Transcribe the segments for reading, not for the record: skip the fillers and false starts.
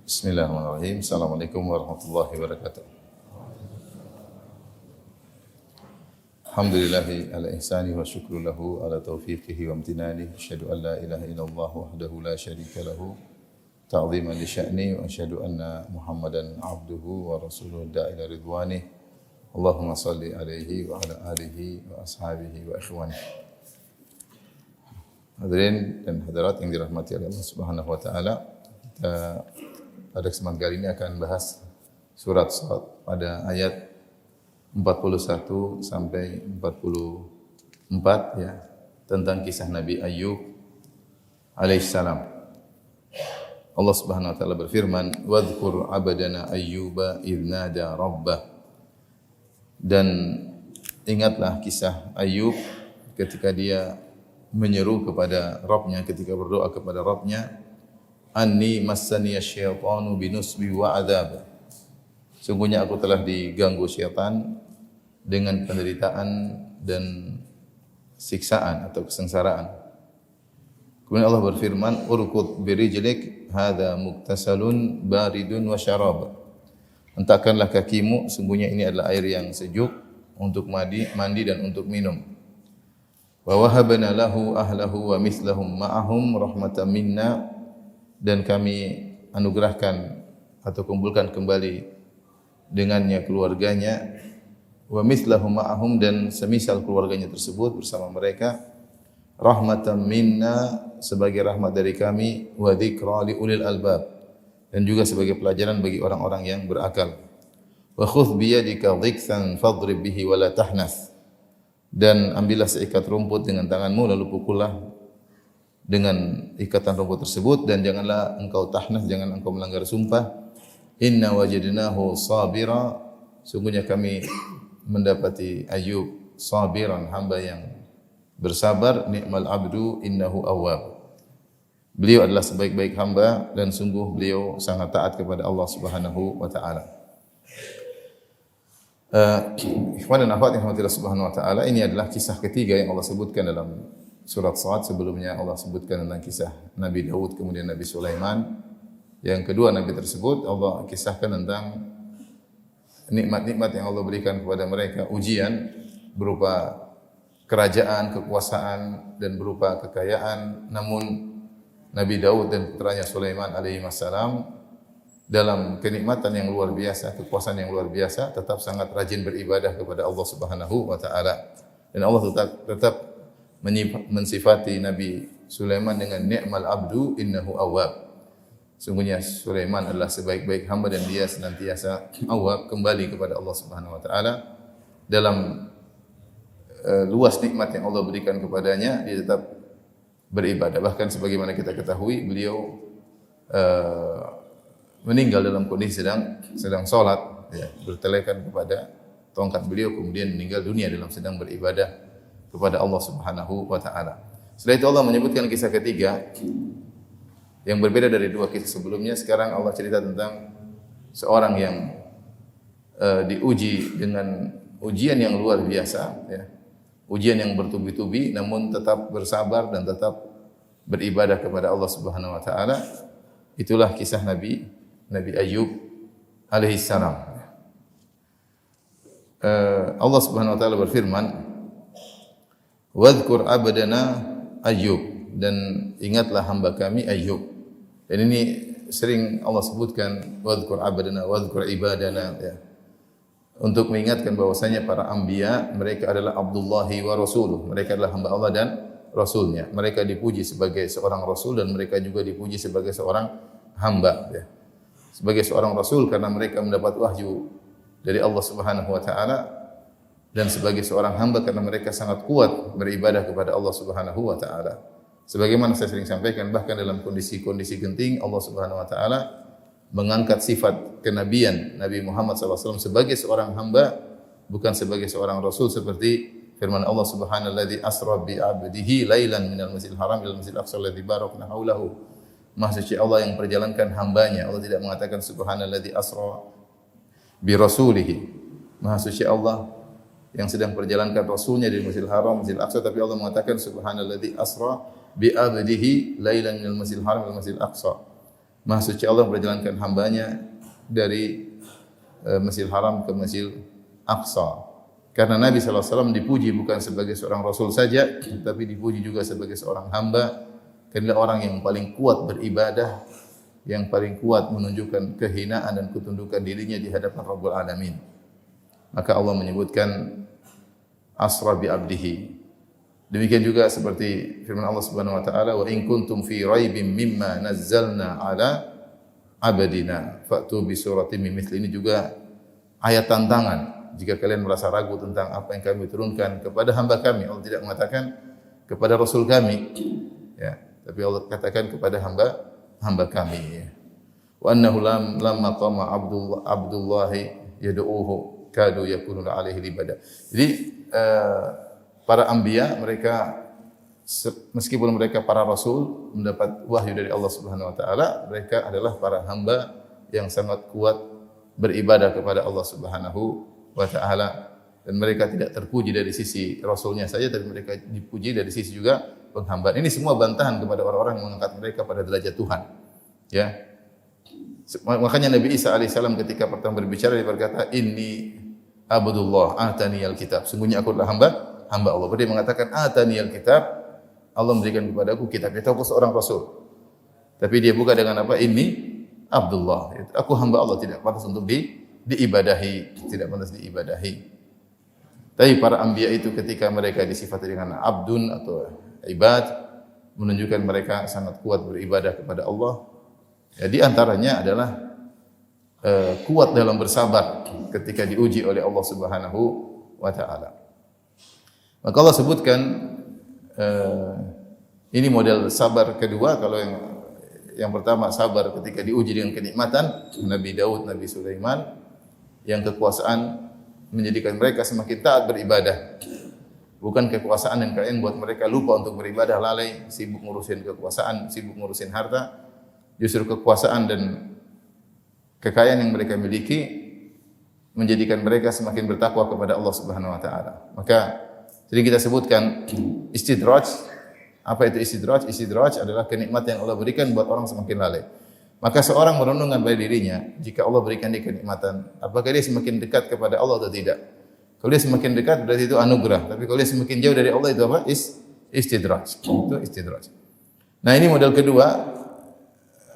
Bismillahirrahmanirrahim. Assalamualaikum warahmatullahi wabarakatuh. Alhamdulillahi ala ihsani wa syukru lahu ala taufiqihi wa amtinani. Asyhadu an la ilaha illallah wahdahu la syarika lahu ta'ziman li sya'ni wa asyhadu anna Muhammadan abduhu wa rasuluhu da'ila ridwani. Allahumma salli alaihi wa ala alihi wa ashabihi wa ikhwani. Hadirin dan hadirat yang dirahmati oleh Allah Subhanahu wa taala, kita pada kesempatan kali ini akan bahas surat Shad pada ayat 41 sampai 44 ya, tentang kisah Nabi Ayyub alaihissalam. Allah Subhanahu wa taala berfirman, "Wadhkur 'abdana Ayyuba idz nada rabbah." Dan ingatlah kisah Ayyub ketika dia menyeru kepada Rabb-Nya, ketika berdoa kepada Rabb-Nya, "Anni massaniya syaitanu binusbi wa adzab." Sungguhnya aku telah diganggu syaitan dengan penderitaan dan siksaan atau kesengsaraan. Kemudian Allah berfirman, "Urkud birijlik hadza muktasalun baridun wa syarab." Hentakkanlah kakimu, sungguhnya ini adalah air yang sejuk untuk mandi dan untuk minum. Wa wahabna lahu ahlahu wa mithlahum ma'ahum rahmatan minna. Dan kami anugerahkan atau kumpulkan kembali dengannya keluarganya, wa mithlahum ma'ahum, dan semisal keluarganya tersebut bersama mereka, rahmatan minna, sebagai rahmat dari kami, wa dzikra li ulil albab, dan juga sebagai pelajaran bagi orang-orang yang berakal. Wa khudh bi yadika dhiksan fadrib bihi wa la tahnas. Dan ambillah seikat rumput dengan tanganmu, lalu pukullah dengan ikatan rumput tersebut, dan janganlah engkau tahnas, jangan engkau melanggar sumpah. Inna wajadnahu sabira, sungguhnya kami mendapati Ayyub sabiran, hamba yang bersabar. Ni'mal abdu innahu awwab, beliau adalah sebaik-baik hamba dan sungguh beliau sangat taat kepada Allah Subhanahu wa taala. Ikhwan dan akhwat yang dirahmati Allah Subhanahu wa taala, ini adalah kisah ketiga yang Allah sebutkan dalam surat Shad. Sebelumnya Allah sebutkan tentang kisah Nabi Daud, kemudian Nabi Sulaiman. Yang kedua Nabi tersebut Allah kisahkan tentang nikmat-nikmat yang Allah berikan kepada mereka, ujian berupa kerajaan, kekuasaan, dan berupa kekayaan. Namun Nabi Daud dan putranya Sulaiman alaihi wassalam dalam kenikmatan yang luar biasa, kekuasaan yang luar biasa, tetap sangat rajin beribadah kepada Allah Subhanahu wa taala. Dan Allah tetap mensifati Nabi Sulaiman dengan ni'mal abdu innahu awwab. Sungguhnya Sulaiman adalah sebaik-baik hamba dan dia senantiasa awwab, kembali kepada Allah Subhanahu wa taala. Dalam luas nikmat yang Allah berikan kepadanya, dia tetap beribadah. Bahkan sebagaimana kita ketahui, beliau meninggal dalam kondisi sedang salat, ya, bertelekan kepada tongkat beliau, kemudian meninggal dunia dalam sedang beribadah kepada Allah Subhanahu wa taala. Setelah itu Allah menyebutkan kisah ketiga yang berbeda dari dua kisah sebelumnya. Sekarang Allah cerita tentang seorang yang diuji dengan ujian yang luar biasa, ya. Ujian yang bertubi-tubi, namun tetap bersabar dan tetap beribadah kepada Allah Subhanahu wa taala. Itulah kisah Nabi Ayyub alaihi salam. Allah Subhanahu wa taala berfirman, "Wadhkur 'abdana Ayyub," dan ingatlah hamba kami Ayyub. Dan ini sering Allah sebutkan, "Wadhkur 'abdana, wadhkur ibadana," ya, untuk mengingatkan bahwasanya para anbiya mereka adalah Abdullahi wa rasuluh, mereka adalah hamba Allah dan rasulnya. Mereka dipuji sebagai seorang rasul dan mereka juga dipuji sebagai seorang hamba, ya. Sebagai seorang rasul karena mereka mendapat wahyu dari Allah Subhanahu wa taala, dan sebagai seorang hamba karena mereka sangat kuat beribadah kepada Allah Subhanahu wa taala. Sebagaimana saya sering sampaikan, bahkan dalam kondisi-kondisi genting Allah Subhanahu wa taala mengangkat sifat kenabian Nabi Muhammad SAW sebagai seorang hamba, bukan sebagai seorang rasul, seperti firman Allah Subhanalladzi asra bi 'abdihi lailan minal masjidil haram ilal masjidil aqsa alladzi barakna haulahu. Maha suci Allah yang perjalankan hambanya. Allah tidak mengatakan Subhanalladzi asra bi rasulihi. Maha suci Allah yang sedang perjalankan rasulnya di Masjidil Haram, Masjidil Aqsa, tapi Allah mengatakan subhanalladzi asra bi 'abdihi lailan minal Masjidil Haram ila Masjidil Aqsa. Maha suci Allah memperjalankan hambanya dari Masjidil Haram ke Masjidil Aqsa. Karena Nabi SAW dipuji bukan sebagai seorang Rasul saja, tapi dipuji juga sebagai seorang hamba. Karena orang yang paling kuat beribadah, yang paling kuat menunjukkan kehinaan dan ketundukan dirinya di hadapan Rabbul Alamin. Maka Allah menyebutkan asra bi abdihi. Demikian juga seperti firman Allah Subhanahu wa taala, "Wa in kuntum fi raibin mimma nazzalna ala abadina fa'tu bi suratin min mithli." Ini juga ayat tantangan. Jika kalian merasa ragu tentang apa yang kami turunkan kepada hamba kami, Allah tidak mengatakan kepada rasul kami, ya, tapi Allah katakan kepada hamba kami, ya. Wa annahu lamma qama abdullahi yad'uhu kadu yakununa alaihi libada. Jadi para anbiya mereka meskipun mereka para rasul mendapat wahyu dari Allah Subhanahu wa taala, mereka adalah para hamba yang sangat kuat beribadah kepada Allah Subhanahu wa taala, dan mereka tidak terpuji dari sisi rasulnya saja, tapi mereka dipuji dari sisi juga penghambaan. Ini semua bantahan kepada orang-orang yang mengangkat mereka pada derajat Tuhan. Ya. Makanya Nabi Isa alaihissalam ketika pertama berbicara dia berkata, "Inni abdullah atani alkitab." Sungguhnya aku adalah hamba Allah. Dia mengatakan atani alkitab, Allah memberikan kepadaku kitab. Itu aku seorang rasul. Tapi dia buka dengan apa? Ini Abdullah. Aku hamba Allah, tidak pantas untuk diibadahi, tidak pantas diibadahi. Tapi para anbiya itu ketika mereka disifati dengan abdun atau ibad, menunjukkan mereka sangat kuat beribadah kepada Allah. Ya, di antaranya adalah kuat dalam bersabar ketika diuji oleh Allah Subhanahu wa taala. Maka Allah sebutkan ini model sabar kedua. Kalau yang pertama sabar ketika diuji dengan kenikmatan, Nabi Daud, Nabi Sulaiman, yang kekuasaan menjadikan mereka semakin taat beribadah. Bukan kekuasaan yang kalian buat mereka lupa untuk beribadah, lalai, sibuk ngurusin kekuasaan, sibuk ngurusin harta. Justru kekuasaan dan kekayaan yang mereka miliki menjadikan mereka semakin bertakwa kepada Allah Subhanahu wa taala. Maka jadi kita sebutkan istidraj. Apa itu istidraj? Istidraj adalah kenikmatan yang Allah berikan buat orang semakin lalai. Maka seorang merenungkan pada dirinya, jika Allah berikan dia kenikmatan, apakah dia semakin dekat kepada Allah atau tidak? Kalau dia semakin dekat berarti itu anugerah, tapi kalau dia semakin jauh dari Allah itu apa? Istidraj. Itu istidraj. Nah, ini model kedua,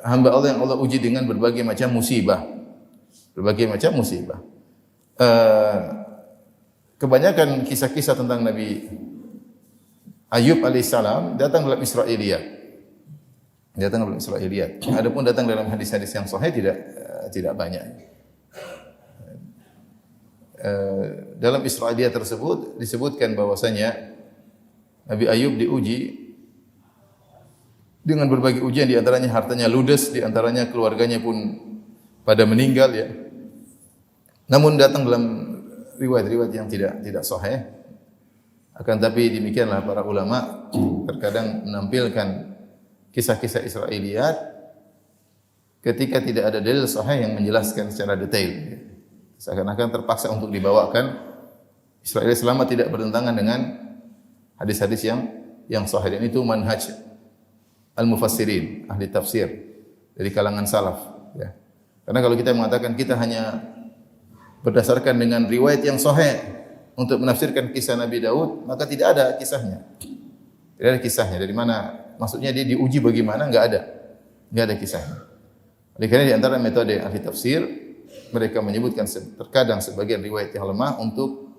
hamba Allah yang Allah uji dengan berbagai macam musibah. Berbagai macam musibah. Kebanyakan kisah-kisah tentang Nabi Ayub alaihissalam datang dalam Israiliyat. Datang dalam Israiliyat. Adapun datang dalam hadis-hadis yang sahih tidak banyak. Dalam Israiliyat tersebut disebutkan bahwasanya Nabi Ayub diuji dengan berbagai ujian, di antaranya hartanya ludes, di antaranya keluarganya pun pada meninggal, ya. Namun datang dalam riwayat-riwayat yang tidak sahih. Akan tapi demikianlah para ulama terkadang menampilkan kisah-kisah Israiliyat ketika tidak ada dalil sahih yang menjelaskan secara detail. Seakan-akan terpaksa untuk dibawakan Israiliyat selama tidak bertentangan dengan hadis-hadis yang sahih. Dan itu manhaj al-mufassirin, ahli tafsir dari kalangan salaf, ya. Karena kalau kita mengatakan kita hanya berdasarkan dengan riwayat yang sahih untuk menafsirkan kisah Nabi Daud, maka tidak ada kisahnya. Tidak ada kisahnya. Dari mana? Maksudnya dia diuji bagaimana? Enggak ada kisahnya. Oleh karena di antara metode ahli tafsir, mereka menyebutkan terkadang sebagian riwayat yang lemah untuk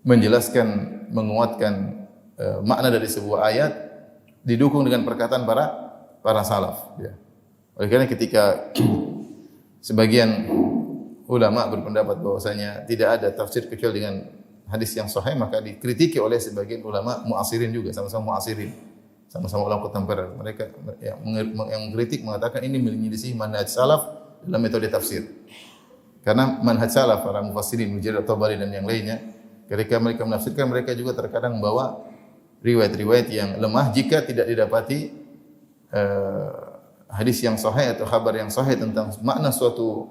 menjelaskan, menguatkan makna dari sebuah ayat, didukung dengan perkataan para salaf, ya. Oleh karena ketika sebagian ulama berpendapat bahwasanya tidak ada tafsir kecuali dengan hadis yang sahih, maka dikritiki oleh sebagian ulama muasirin juga, sama-sama muasirin, sama-sama ulama kontemporer. Mereka yang mengkritik mengatakan ini menyelisih manhaj salaf dalam metode tafsir. Karena manhaj salaf para mufassirin, Mujarir at-Tabari dan yang lainnya, ketika mereka menafsirkan, mereka juga terkadang membawa riwayat-riwayat yang lemah jika tidak didapati hadis yang sahih atau kabar yang sahih tentang makna suatu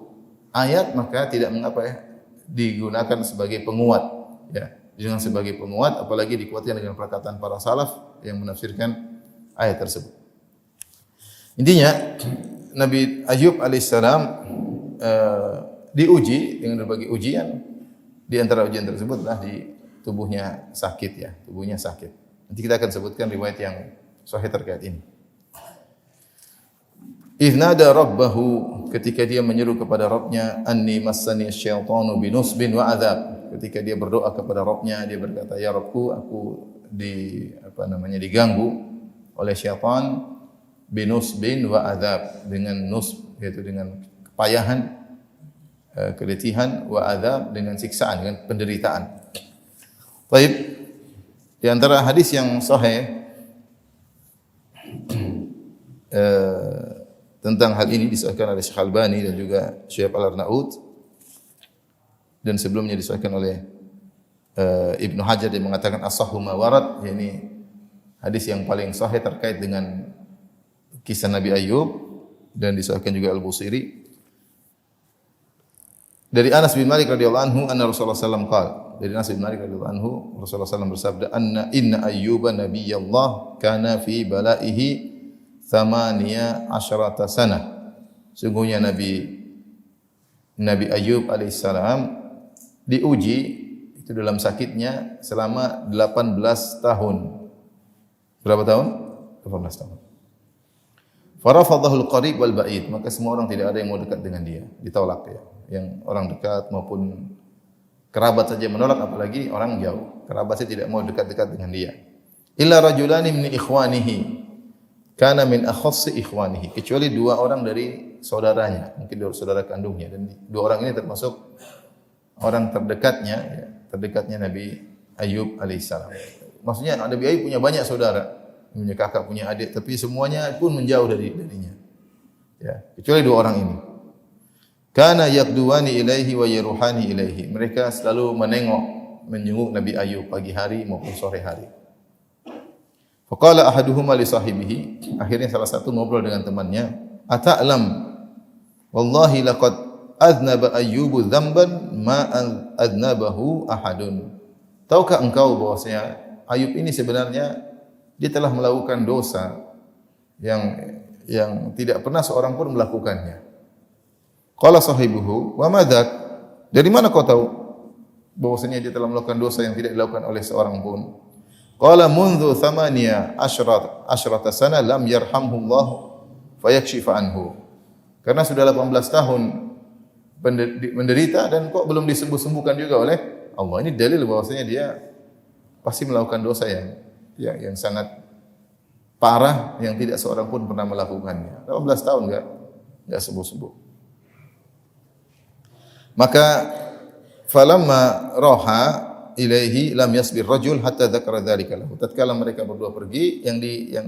ayat, maka tidak mengapa digunakan sebagai penguat, ya, dengan sebagai penguat, apalagi dikuatkan dengan perkataan para salaf yang menafsirkan ayat tersebut. Intinya Nabi Ayub alaihissalam diuji dengan berbagai ujian. Di antara ujian tersebutlah di tubuhnya sakit ya, tubuhnya sakit. Nanti kita akan sebutkan riwayat yang sahih terkait ini. Idznada rabbahu, ketika dia menyeru kepada Rabbnya, anni massani syaitanu binusbin wa adzab. Ketika dia berdoa kepada Rabbnya, dia berkata, ya Rabbku, aku diganggu oleh syaitan binusbin wa adzab, dengan nusb yaitu dengan kepayahan, keletihan, wa adzab dengan siksaan, dengan penderitaan. Baik, di antara hadis yang sahih tentang hal ini disahkan oleh Syekh Albani dan juga Syekh Al-Arnaud, dan sebelumnya disahkan oleh Ibnu Hajar yang mengatakan as-sahhu ma warad, yakni hadis yang paling sahih terkait dengan kisah Nabi Ayub, dan disahkan juga Al-Busiri dari Anas bin Malik radhiyallahu anhu anna Rasulullah sallallahu alaihi wasallam qala, dari Anas bin Malik radhiyallahu anhu Rasulullah sallallahu bersabda, inna ayyuba nabiyallah kana fi balaihi thamaniya asyrata sana. Sungguhnya Nabi Ayub alaihissalam diuji itu dalam sakitnya selama 18 tahun. Berapa tahun? 18 tahun. Farafadahu al-qarib wal ba'id, maka semua orang tidak ada yang mau dekat dengan dia, ditolak ya. Yang orang dekat maupun kerabat saja menolak, apalagi orang jauh. Kerabat saja tidak mau dekat-dekat dengan dia. Illa rajulani min ikhwanihi kana min akhassi ikhwanihi, kecuali dua orang dari saudaranya, mungkin dari saudara kandungnya, dan dua orang ini termasuk orang terdekatnya, ya, terdekatnya Nabi Ayub alaihissalam. Maksudnya Nabi Ayub punya banyak saudara, punya kakak, punya adik, tapi semuanya pun menjauh darinya. Ya, kecuali dua orang ini. Kana yaqduwani ilaihi wa yaruhani ilaihi. Mereka selalu menjenguk Nabi Ayub pagi hari maupun sore hari. Faqala ahaduhuma li sahibihi, akhirnya salah satu ngobrol dengan temannya, ata'lam wallahi laqad adnaba ayyubu dzamban ma adnabahu ahadun. Tahukah engkau bahwasanya Ayub ini sebenarnya dia telah melakukan dosa yang tidak pernah seorang pun melakukannya. Qala sahibuhu wa madzak, dari mana kau tahu bahwasanya dia telah melakukan dosa yang tidak dilakukan oleh seorang pun? Qala mundu thamaniya asyrata sana lam yarhamhu Allah fayakshifa anhu. Karena sudah 18 tahun menderita dan kok belum disembuh-sembuhkan juga oleh Allah. Ini dalil bahwasanya dia pasti melakukan dosa yang sangat parah yang tidak seorang pun pernah melakukannya. 18 tahun enggak sembuh-sembuh. Maka falamma raha ilaihi lam yasbir rajul hatta dzakara dzalika lahu. Tatkala mereka berdua pergi, yang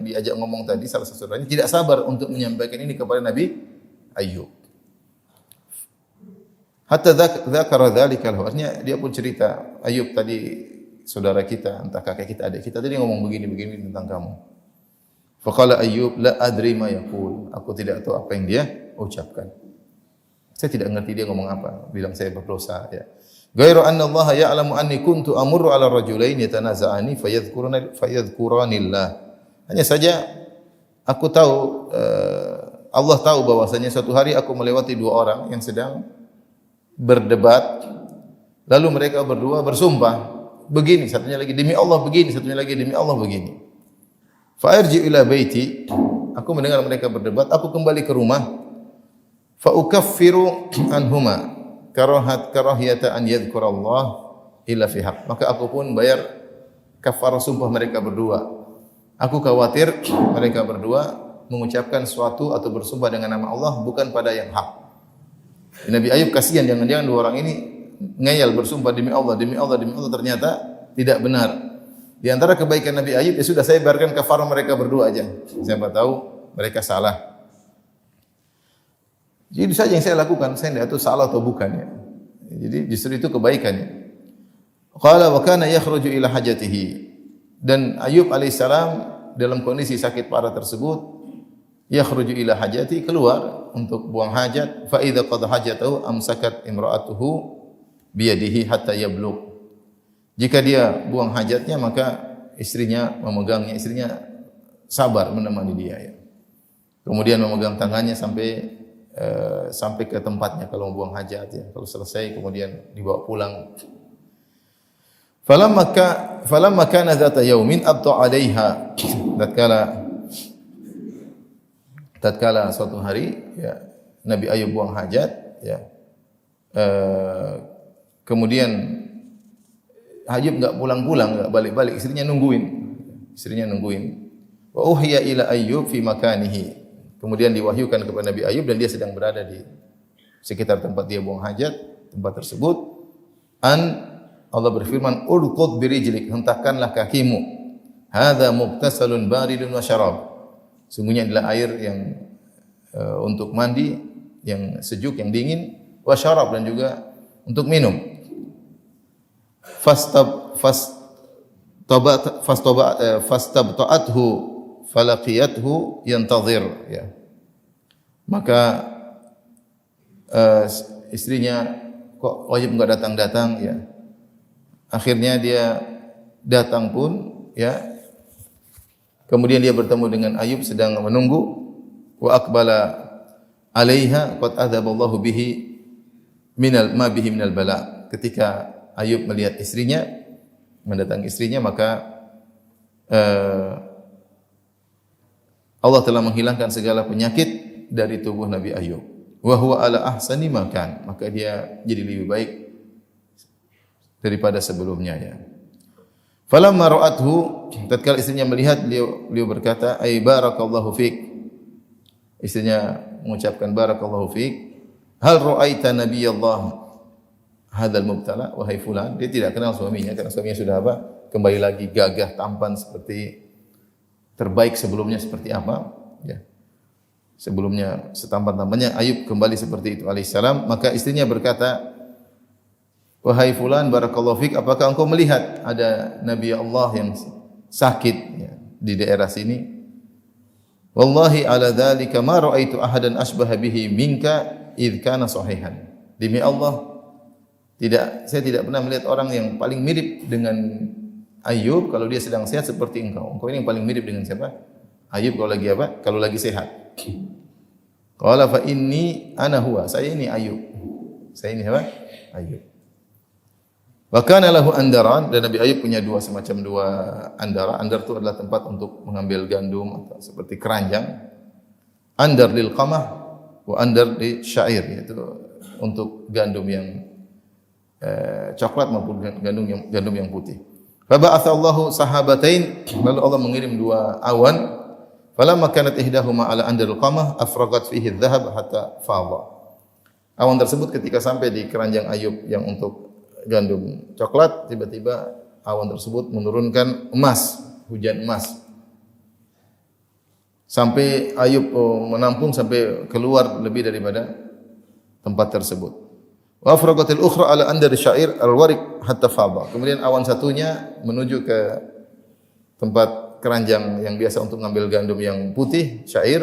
diajak ngomong tadi salah satu saudaranya tidak sabar untuk menyampaikan ini kepada Nabi Ayub. Hatta dzakara dzalika lahu. Artinya dia pun cerita, Ayub tadi saudara kita, entah kakek kita, adik kita tadi ngomong begini tentang kamu. Faqala Ayub la adri ma yaqul. Aku tidak tahu apa yang dia ucapkan. Saya tidak ngerti dia ngomong apa. Bilang saya berdosa ya. Ghairu anna Allah ya'lamu anni kuntu amurru 'ala rajulain yatanaza'ani fayadhkuranillah. Hanya saja aku tahu, Allah tahu bahwasanya suatu hari aku melewati dua orang yang sedang berdebat, lalu mereka berdua bersumpah begini, satunya lagi demi Allah begini, satunya lagi demi Allah begini. Fa arji ila baiti, aku mendengar mereka berdebat, aku kembali ke rumah. Fa ukaffiru anhuma karahiyata an yadhkurallah illa fi haqq. Maka aku pun bayar kafarah sumpah mereka berdua. Aku khawatir mereka berdua mengucapkan sesuatu atau bersumpah dengan nama Allah bukan pada yang hak. Nabi Ayub kasihan, jangan-jangan dua orang ini ngeyel bersumpah demi Allah, ternyata tidak benar. Di antara kebaikan Nabi Ayub, ya sudah saya biarkan kafarah mereka berdua aja. Siapa tahu mereka salah. Jadi saja yang saya lakukan, saya tidak tahu salah atau bukan ya. Jadi justru itu kebaikannya. Qala wa kana yakhruju ila hajatihi. Dan Ayub alaihissalam dalam kondisi sakit parah tersebut, yakhruju ila hajati, keluar untuk buang hajat. Fa idza qada hajatahu amsakat imra'atuhu biyadihi hatta yablugh. Jika dia buang hajatnya, maka istrinya memegangnya, istrinya sabar menemani dia ya. Kemudian memegang tangannya sampai ke tempatnya kalau mau buang hajat ya. Kalau selesai kemudian dibawa pulang. Falamma kana dzata yaumin abta 'alaiha. Tatkala suatu hari ya Nabi Ayub buang hajat ya. Kemudian Ayub enggak pulang-pulang, enggak balik-balik, istrinya nungguin. Wa uhiya ila Ayyub fi makanihi. Kemudian diwahyukan kepada Nabi Ayub dan dia sedang berada di sekitar tempat dia buang hajat, tempat tersebut. Allah berfirman, "Urqud birijlik, hentakkanlah kakimu. Hadza mughtasalun baridun wa syarab." Sungguhnya adalah air yang untuk mandi, yang sejuk, yang dingin, wa syarab dan juga untuk minum. Fastabta'athu falaqiyathu yantazir ya. Maka istrinya kok Ayub enggak datang-datang ya. Akhirnya dia datang pun ya. Kemudian dia bertemu dengan Ayub sedang menunggu. Wa aqbala 'alaiha qad adzaballahu bihi ma bihi minal bala. Ketika Ayub melihat istrinya, mendatangi istrinya, maka Allah telah menghilangkan segala penyakit dari tubuh Nabi Ayub. Wa huwa ala ahsani makan, maka dia jadi lebih baik daripada sebelumnya ya. Falamma ra'athu, tatkala istrinya melihat, beliau berkata, "Ai barakallahu fik." Istrinya mengucapkan barakallahu fik. "Hal ra'aita nabiyallah hadzal mubtala?" Wahai fulan, dia tidak kenal suaminya karena suaminya sudah apa? Kembali lagi gagah, tampan seperti terbaik sebelumnya seperti apa ya. Sebelumnya setampan-tampannya Ayub kembali seperti itu alaihissalam, maka istrinya berkata, "Wahai fulan, barakallahu fik, apakah engkau melihat ada Nabi Allah yang sakit ya, di daerah sini?" "Wallahi ala dzalika ma ra'aitu ahadan asbaha bihi minka id kana sahihan." Demi Allah, saya tidak pernah melihat orang yang paling mirip dengan Ayub kalau dia sedang sehat seperti engkau. Engkau ini yang paling mirip dengan siapa? Ayub kalau lagi apa? Kalau lagi sehat. Qala fa inni ana huwa. Saya ini Ayub. Saya ini siapa? Ayub. Wa kana lahu andaran, dan Nabi Ayub punya dua andara. Andar itu adalah tempat untuk mengambil gandum atau seperti keranjang. Andar lil qamah wa andar li syair, yaitu untuk gandum yang coklat maupun gandum yang putih. Fa ba'atha Allahu sahabatain, lalu Allah mengirim dua awan. Falamma kanat ihdahuma ala andaril qamah afragat fihi adh-dhahab hatta fadha. Awan tersebut ketika sampai di keranjang Ayub yang untuk gandum coklat, tiba-tiba awan tersebut menurunkan emas, hujan emas. Sampai Ayub menampung sampai keluar lebih daripada tempat tersebut. Wa afragatil ukhra ala andar syair al-warik hatta fadha. Kemudian awan satunya menuju ke tempat keranjang yang biasa untuk mengambil gandum yang putih, syair.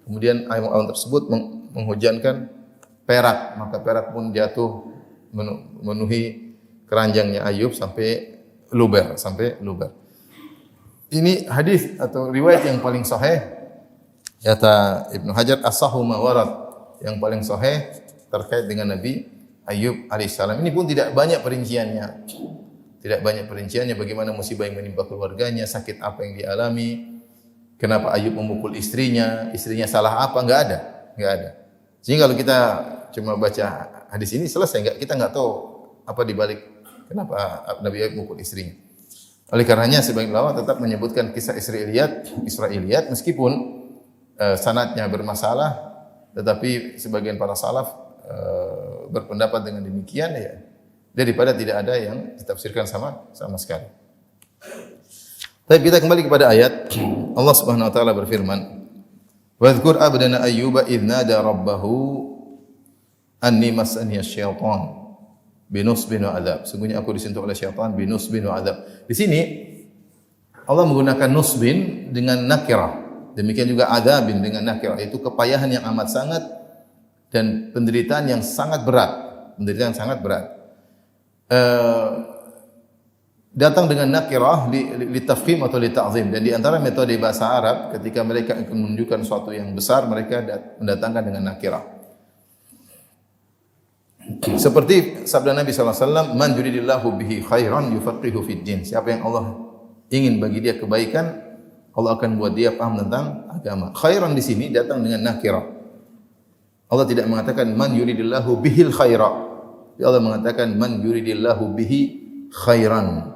Kemudian awan tersebut menghujankan perak, maka perak pun jatuh memenuhi keranjangnya Ayub sampai luber. Ini hadis atau riwayat yang paling sahih, kata Ibnu Hajar, as-sahhu ma warad, yang paling sahih terkait dengan Nabi Ayub alaihissalam. Ini pun tidak banyak perinciannya. Tidak banyak perinciannya bagaimana musibah yang menimpa keluarganya, sakit apa yang dialami, kenapa Ayub memukul istrinya salah apa, enggak ada. Sehingga kalau kita cuma baca hadis ini selesai, kita enggak tahu apa di balik kenapa Nabi Ayub memukul istrinya. Oleh karenanya sebagian ulama tetap menyebutkan kisah Israiliyat meskipun sanadnya bermasalah, tetapi sebagian para salaf berpendapat dengan demikian ya, daripada tidak ada yang ditafsirkan sama sekali. Tapi kita kembali kepada ayat. Allah Subhanahu wa taala berfirman, "Wadhkur abdana Ayyuba idz nada rabbahu anni masani asy-syaitan binusbin wa adzab." Sungguhnya aku disentuh oleh syaitan binusbin wa adzab. Di sini Allah menggunakan nusbin dengan nakirah. Demikian juga adzabin dengan nakirah, yaitu kepayahan yang amat sangat dan penderitaan yang sangat berat. datang dengan nakirah li tafkhim atau li ta'zim, dan di antara metode bahasa Arab ketika mereka akan menunjukkan sesuatu yang besar mereka mendatangkan dengan nakirah. Seperti sabda Nabi SAW, man yuridillahu bihi khairan yufaqihu fid din. Siapa yang Allah ingin bagi dia kebaikan, Allah akan buat dia paham tentang agama. Khairan di sini datang dengan nakirah. Allah tidak mengatakan man yuridillahu bihil khaira. Allah mengatakan man yuridillahu bihi khairan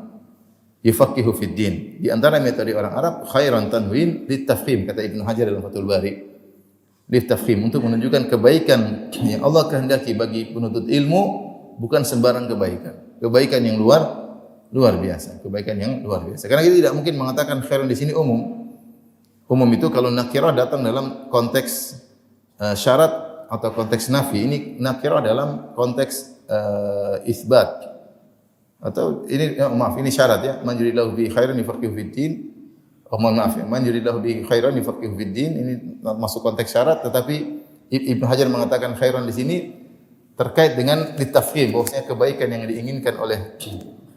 yufaqihu fid din. Di antara metode orang Arab, khairan tanwin litafkhim, kata Ibnu Hajar dalam Fathul Bari. Litafkhim, untuk menunjukkan kebaikan yang Allah kehendaki bagi penuntut ilmu, bukan sembarang kebaikan. Kebaikan yang luar biasa, kebaikan yang luar biasa. Karena kita tidak mungkin mengatakan khairan di sini umum. Umum itu kalau nakirah datang dalam konteks syarat atau konteks nafi. Ini nakirah dalam konteks isbat. Atau ini ini syarat ya, man yuridillahu bihi khairan yufaqihu fid din. Mohon maaf ya, man yuridillahu bihi khairan yufaqihu fid din, ini masuk konteks syarat, tetapi Ibnu Hajar mengatakan khairan di sini terkait dengan litafkhim, bahwasanya kebaikan yang diinginkan oleh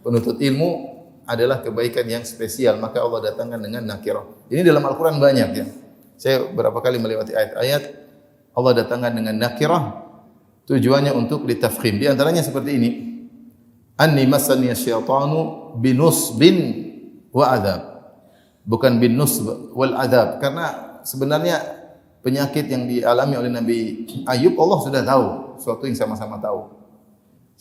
penuntut ilmu adalah kebaikan yang spesial, maka Allah datangkan dengan nakirah. Ini dalam Al-Qur'an banyak ya. Saya berapa kali melewati ayat-ayat Allah datangkan dengan nakirah, tujuannya untuk litafkhim. Di antaranya seperti ini. Anni massani asyaitanu binusbin wa adzab. Bukan bin nusb wal adab, karena sebenarnya penyakit yang dialami oleh Nabi Ayub Allah sudah tahu, sesuatu yang sama-sama tahu.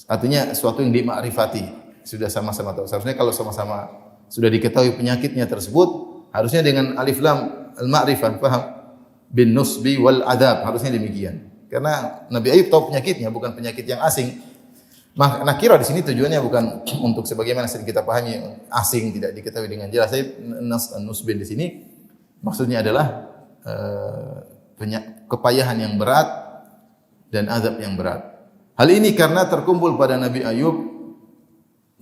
Artinya sesuatu yang dimakrifati, sudah sama-sama tahu. Seharusnya kalau sama-sama sudah diketahui penyakitnya tersebut, harusnya dengan alif lam al-ma'rifah, paham? Bin nusbi wal adab, harusnya demikian. Karena Nabi Ayub tahu penyakitnya, bukan penyakit yang asing. Maka nakirah di sini tujuannya bukan untuk sebagaimana sering kita pahami asing, tidak diketahui dengan jelas. Saya nusbin di sini maksudnya adalah kepayahan yang berat dan azab yang berat. Hal ini karena terkumpul pada Nabi Ayub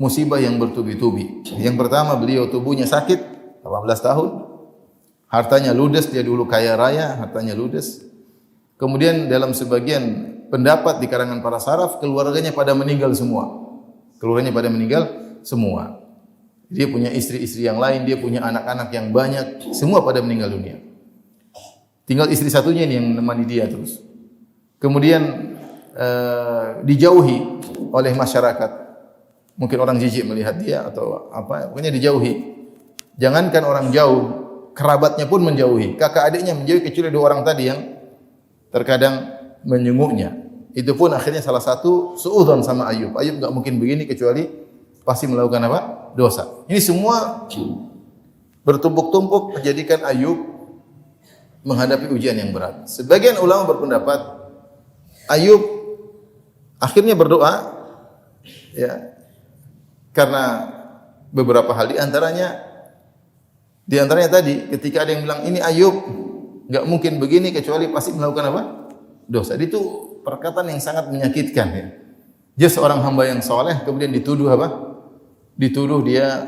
musibah yang bertubi-tubi. Yang pertama, beliau tubuhnya sakit 18 tahun. Hartanya ludes, dia dulu kaya raya, hartanya ludes. Kemudian dalam sebagian pendapat di kalangan para salaf, keluarganya pada meninggal semua. Keluarganya pada meninggal semua. Dia punya istri-istri yang lain, dia punya anak-anak yang banyak, semua pada meninggal dunia. Tinggal istri satunya ini yang menemani dia terus. Kemudian dijauhi oleh masyarakat. Mungkin orang jijik melihat dia atau apa, pokoknya dijauhi. Jangankan orang jauh, kerabatnya pun menjauhi. Kakak adiknya menjauhi, kecuali dua orang tadi yang terkadang menyenguknya. Itu pun akhirnya salah satu suudzon sama Ayub. Ayub enggak mungkin begini kecuali pasti melakukan apa? Dosa. Ini semua bertumpuk-tumpuk menjadikan Ayub menghadapi ujian yang berat. Sebagian ulama berpendapat Ayub akhirnya berdoa ya, karena beberapa hal di antaranya tadi ketika ada yang bilang ini Ayub enggak mungkin begini kecuali pasti melakukan apa? Dosa. Itu perkataan yang sangat menyakitkan ya. Dia seorang hamba yang soleh kemudian dituduh apa? Dituduh dia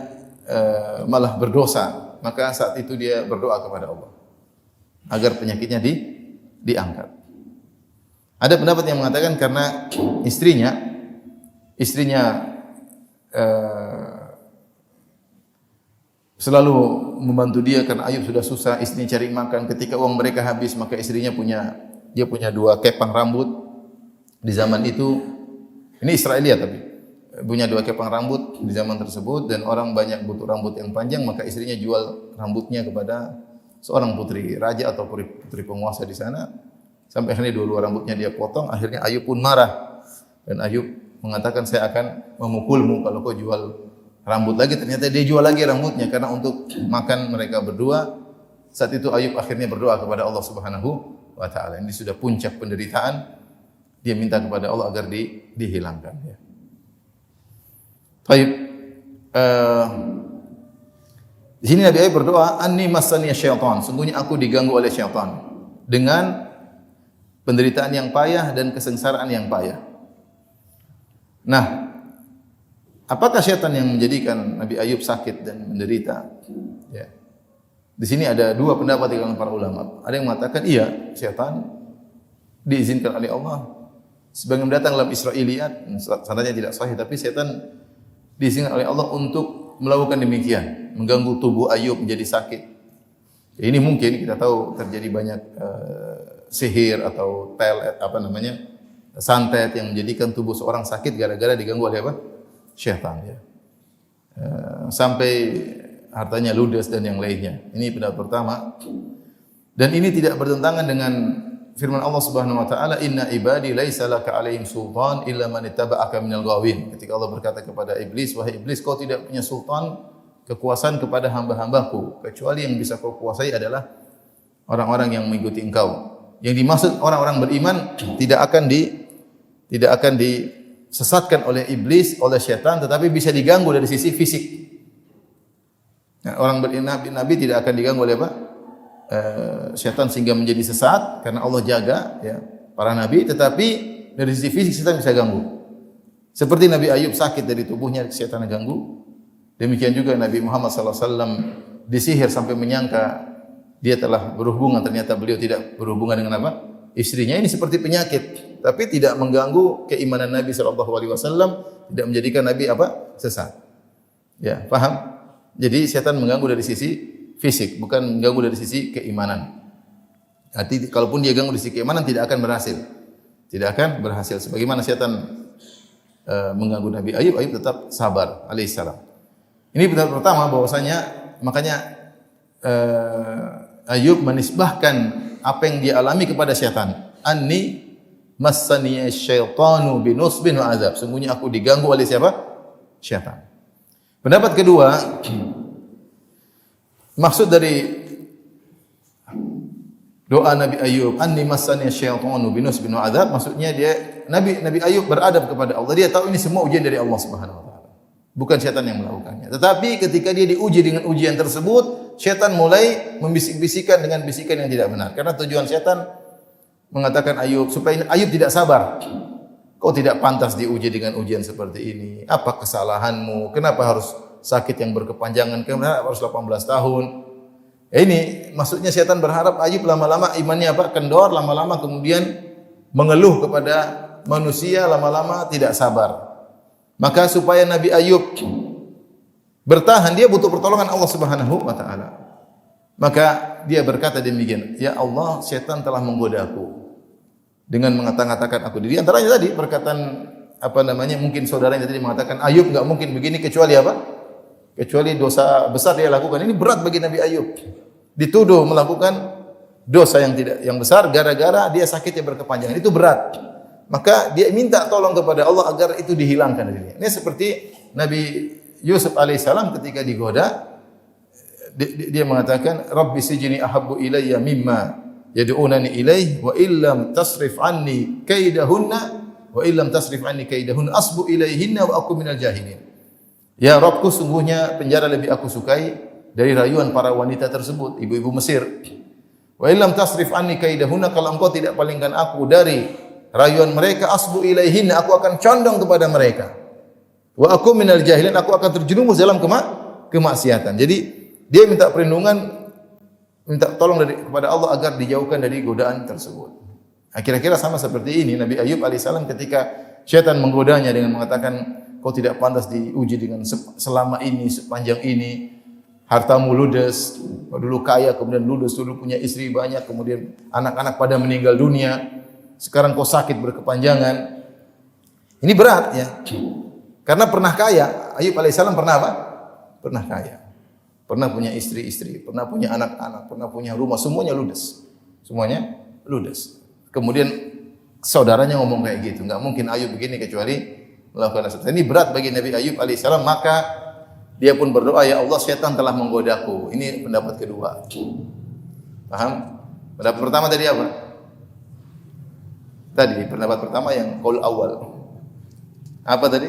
malah berdosa. Maka saat itu dia berdoa kepada Allah agar penyakitnya diangkat. Ada pendapat yang mengatakan karena istrinya selalu membantu dia karena Ayub sudah susah, istrinya cari makan. Ketika uang mereka habis, maka istrinya punya dua kepang rambut. Di zaman itu, ini Israelia tapi punya dua kepang rambut di zaman tersebut, dan orang banyak butuh rambut yang panjang, maka istrinya jual rambutnya kepada seorang putri raja atau putri penguasa di sana. Sampai akhirnya dua rambutnya dia potong. Akhirnya Ayub pun marah, dan Ayub mengatakan saya akan memukulmu kalau kau jual rambut lagi. Ternyata dia jual lagi rambutnya karena untuk makan mereka berdua. Saat itu Ayub akhirnya berdoa kepada Allah Subhanahu wa taala. Ini sudah puncak penderitaan. Dia minta kepada Allah agar dihilangkan ya. Baik. Di sini Nabi Ayub berdoa, anni massani syaitan, sungguhnya aku diganggu oleh syaitan dengan penderitaan yang payah dan kesengsaraan yang payah. Nah, apakah syaitan yang menjadikan Nabi Ayub sakit dan menderita? Ya. Di sini ada dua pendapat di kalangan para ulama. Ada yang mengatakan iya, syaitan diizinkan oleh Allah. Sebagian datang dalam Israiliyat, sanadnya tidak sahih, tapi syaitan diizinkan oleh Allah untuk melakukan demikian, mengganggu tubuh Ayub menjadi sakit. Ini mungkin kita tahu terjadi banyak sihir atau santet yang menjadikan tubuh seorang sakit gara-gara diganggu oleh apa? Syaitan ya. Sampai hartanya ludes dan yang lainnya. Ini pendapat pertama. Dan ini tidak bertentangan dengan firman Allah Subhanahu wa taala, "Inna ibadi laisa laka 'alaihim sultan illa man ittaba'aka minal ghawin." Ketika Allah berkata kepada iblis, "Wahai iblis, kau tidak punya sultan, kekuasaan kepada hamba-hambaku, kecuali yang bisa kau kuasai adalah orang-orang yang mengikuti engkau." Yang dimaksud orang-orang beriman tidak akan disesatkan oleh iblis, oleh syaitan, tetapi bisa diganggu dari sisi fisik. Nah, orang beriman Nabi tidak akan diganggu oleh apa? Syaitan sehingga menjadi sesat karena Allah jaga ya para nabi, tetapi dari sisi fisik syaitan bisa ganggu. Seperti Nabi Ayub sakit dari tubuhnya, syaitan ganggu. Demikian juga Nabi Muhammad SAW disihir sampai menyangka dia telah berhubungan, ternyata beliau tidak berhubungan dengan apa? Istrinya. Ini seperti penyakit, tapi tidak mengganggu keimanan Nabi SAW, tidak menjadikan Nabi apa? Sesat. Ya, paham? Jadi syaitan mengganggu dari sisi fisik, bukan mengganggu dari sisi keimanan. Arti kalaupun dia ganggu dari sisi keimanan tidak akan berhasil. Tidak akan berhasil. Sebagaimana syaitan mengganggu Nabi Ayub, Ayub tetap sabar alaihissalam. Ini pendapat pertama bahwasanya makanya Ayub menisbahkan apa yang dia alami kepada syaitan. Anni massaniya syaitanu binusbin wa azab. Sungguhnya aku diganggu oleh siapa? Syaitan. Pendapat kedua, maksud dari doa Nabi Ayub, anni massaniya syaitanu binusbin wa azab, maksudnya Nabi Ayub beradab kepada Allah. Dia tahu ini semua ujian dari Allah Subhanahu wa taala. Bukan syaitan yang melakukannya. Tetapi ketika dia diuji dengan ujian tersebut, syaitan mulai membisik-bisikan dengan bisikan yang tidak benar. Karena tujuan syaitan mengatakan Ayub supaya Ayub tidak sabar. Kau tidak pantas diuji dengan ujian seperti ini. Apa kesalahanmu? Kenapa harus sakit yang berkepanjangan? Kenapa harus 18 tahun? Ini maksudnya syaitan berharap Ayub lama-lama imannya apa? Kendor, lama-lama kemudian mengeluh kepada manusia, lama-lama tidak sabar. Maka supaya Nabi Ayub bertahan, dia butuh pertolongan Allah Subhanahu wa taala. Maka dia berkata demikian, "Ya Allah, syaitan telah menggodaku dengan mengatakan aku." Di antaranya tadi perkataan mungkin saudaranya tadi mengatakan Ayub enggak mungkin begini kecuali apa? Kecuali dosa besar dia lakukan. Ini berat bagi Nabi Ayub. Dituduh melakukan dosa yang besar gara-gara dia sakitnya berkepanjangan. Itu berat. Maka dia minta tolong kepada Allah agar itu dihilangkan dari dia. Ini seperti Nabi Yusuf alaihissalam ketika digoda, dia mengatakan, "Rabbi sijni ahabbu ilayya mimma yad'unani ilaih wa illam tasrif anni kaidahunna asbu ilaihinna wa aku minal jahilin." Ya Rabbku, sungguhnya penjara lebih aku sukai dari rayuan para wanita tersebut, ibu-ibu Mesir. Wa illam tasrif anni kaidahunna, kalau engkau tidak palingkan aku dari rayuan mereka, asbu ilaihinna, aku akan condong kepada mereka. Wa aku minal jahilin, aku akan terjerumus dalam kemaksiatan. Jadi dia minta perlindungan, minta tolong kepada Allah agar dijauhkan dari godaan tersebut. Nah, kira-kira sama seperti ini Nabi Ayub alaihissalam ketika syaitan menggodanya dengan mengatakan kau tidak pantas diuji dengan selama ini, sepanjang ini, hartamu ludes, dulu kaya kemudian ludes, dulu punya istri banyak kemudian anak-anak pada meninggal dunia. Sekarang kau sakit berkepanjangan. Ini berat ya. Karena pernah kaya. Ayub alaihissalam pernah apa? Pernah kaya. Pernah punya istri-istri, pernah punya anak-anak, pernah punya rumah, semuanya ludes. Semuanya ludes. Kemudian saudaranya ngomong kayak gitu, enggak mungkin Ayub begini kecuali melakukan dosa. Ini berat bagi Nabi Ayub alaihissalam, maka dia pun berdoa, "Ya Allah, syaitan telah menggodaku." Ini pendapat kedua. Paham? Pendapat pertama tadi apa? Tadi pendapat pertama yang qaul awal. Apa tadi?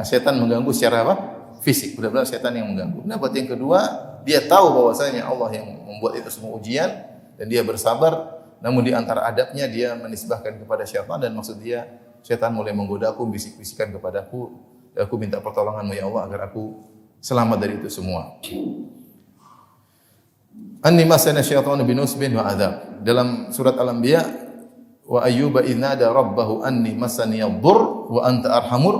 Setan mengganggu secara apa? Fisik. Benar-benar setan yang mengganggu. Pendapat yang kedua, dia tahu bahwasanya Allah yang membuat itu semua ujian dan dia bersabar. Namun di antara adabnya dia menisbahkan kepada syaitan dan maksud dia setan mulai menggodaku, bisik-bisikan kepadaku. Aku minta pertolonganmu ya Allah agar aku selamat dari itu semua. Anni masana syaitanu binusbin wa adzab. Dalam surat Al-Anbiya, wa ayyuba idnada rabbahu anni masani ad-dur wa anta arhamur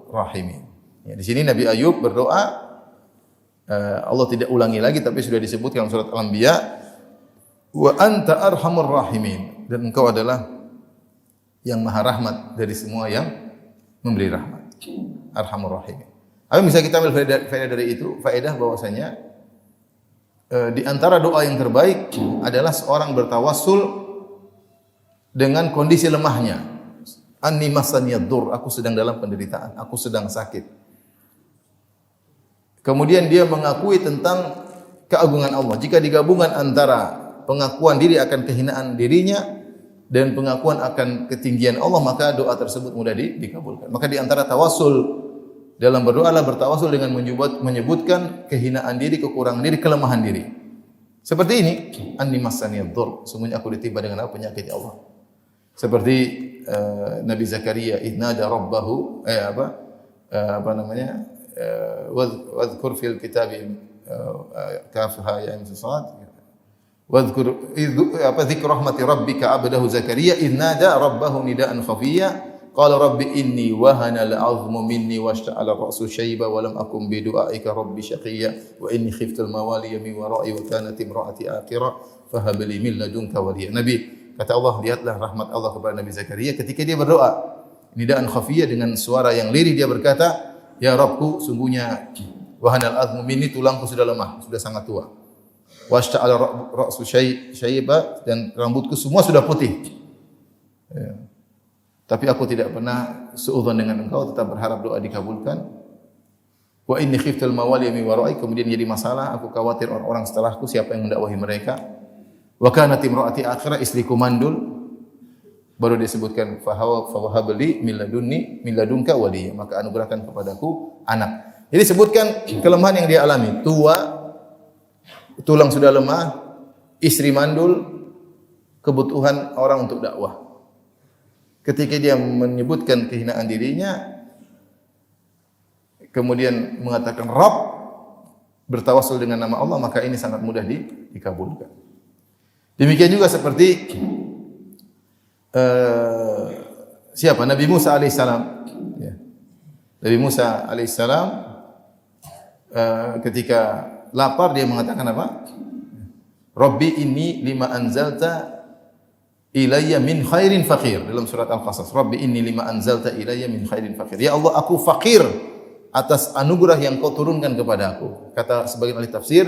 rahimin. Ya, di sini Nabi Ayub berdoa, Allah tidak ulangi lagi tapi sudah disebutkan dalam surat Al-Anbiya, wa anta arhamur rahimin, dan engkau adalah yang maha rahmat dari semua yang memberi rahmat. Arhamur rahimin. Apa yang bisa kita ambil faedah dari itu? Faedah bahwasanya di antara doa yang terbaik adalah seorang bertawassul dengan kondisi lemahnya. Anni masaniyad dur, aku sedang dalam penderitaan, aku sedang sakit. Kemudian dia mengakui tentang keagungan Allah. Jika digabungkan antara pengakuan diri akan kehinaan dirinya dan pengakuan akan ketinggian Allah, maka doa tersebut mudah dikabulkan. Maka di antara tawassul dalam berdoa adalah bertawassul dengan menyebutkan kehinaan diri, kekurangan diri, kelemahan diri. Seperti ini, anni masaniyad dur, sungguhnya aku ditimpa dengan penyakit ya Allah. Seperti Nabi Zakaria, idnada rabbahu, wadhkur fil kitabi kafha ya imsad. Wadhkur dzikra rahmati rabbika abdahu Zakaria idnada rabbahu nidaan khafiyya. Qala rabbi inni wahana al-'azmu minni washta'ala ar-ra'su shayba wa lam akun bi du'aika rabbi shaqiyya wa inni khiftu al-mawaliya min wara'i wa kanat imra'ati aqira fahab li min ladunka waliya. Nabi kata Allah, lihatlah rahmat Allah kepada Nabi Zakaria ketika dia berdoa nidaan khafiyah dengan suara yang lirih, dia berkata, ya Rabbku, sungguhnya wahana al-'azmu minni, tulangku sudah lemah, sudah sangat tua. Washta'ala ar-ra'su shayba, dan rambutku semua sudah putih. Ya. Tapi aku tidak pernah suudzon dengan engkau, tetap berharap doa dikabulkan. Wa inni khiftul mawali min wara'i, kemudian jadi masalah, aku khawatir orang-orang setelahku siapa yang mendakwahi mereka. Wa kanat imraati akhirah, istriku mandul. Baru disebutkan fa wahabli min ladunka waliya, maka anugerahkan kepadaku anak. Jadi sebutkan kelemahan yang dia alami, tua, tulang sudah lemah, istri mandul, kebutuhan orang untuk dakwah. Ketika dia menyebutkan kehinaan dirinya, kemudian mengatakan Rabb, bertawassul dengan nama Allah, maka ini sangat mudah dikabulkan. Demikian juga seperti siapa? Nabi Musa alaihissalam. Ya. Nabi Musa alaihissalam ketika lapar dia mengatakan apa? Rabbi inni lima anzalta ilayya min khairin faqir, dalam surat Al-Qasas. Rabbi inni lima anzalta ilayya min khairin faqir. Ya Allah, aku fakir atas anugerah yang kau turunkan kepada aku. Kata sebagian ahli tafsir,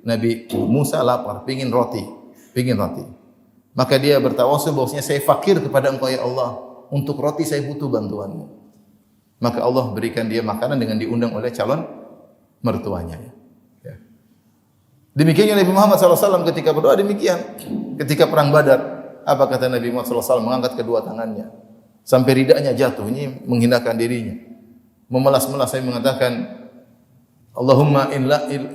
Nabi Musa lapar, pingin roti. Maka dia bertawassul bahwasanya saya fakir kepada engkau ya Allah, untuk roti saya butuh bantuanmu. Maka Allah berikan dia makanan dengan diundang oleh calon mertuanya. Ya. Demikian Nabi Muhammad SAW ketika berdoa demikian. Ketika perang Badar, apa kata Nabi Muhammad SAW? Mengangkat kedua tangannya sampai ridanya jatuh, ini menghinakan dirinya. Memelas-melas saya mengatakan, Allahumma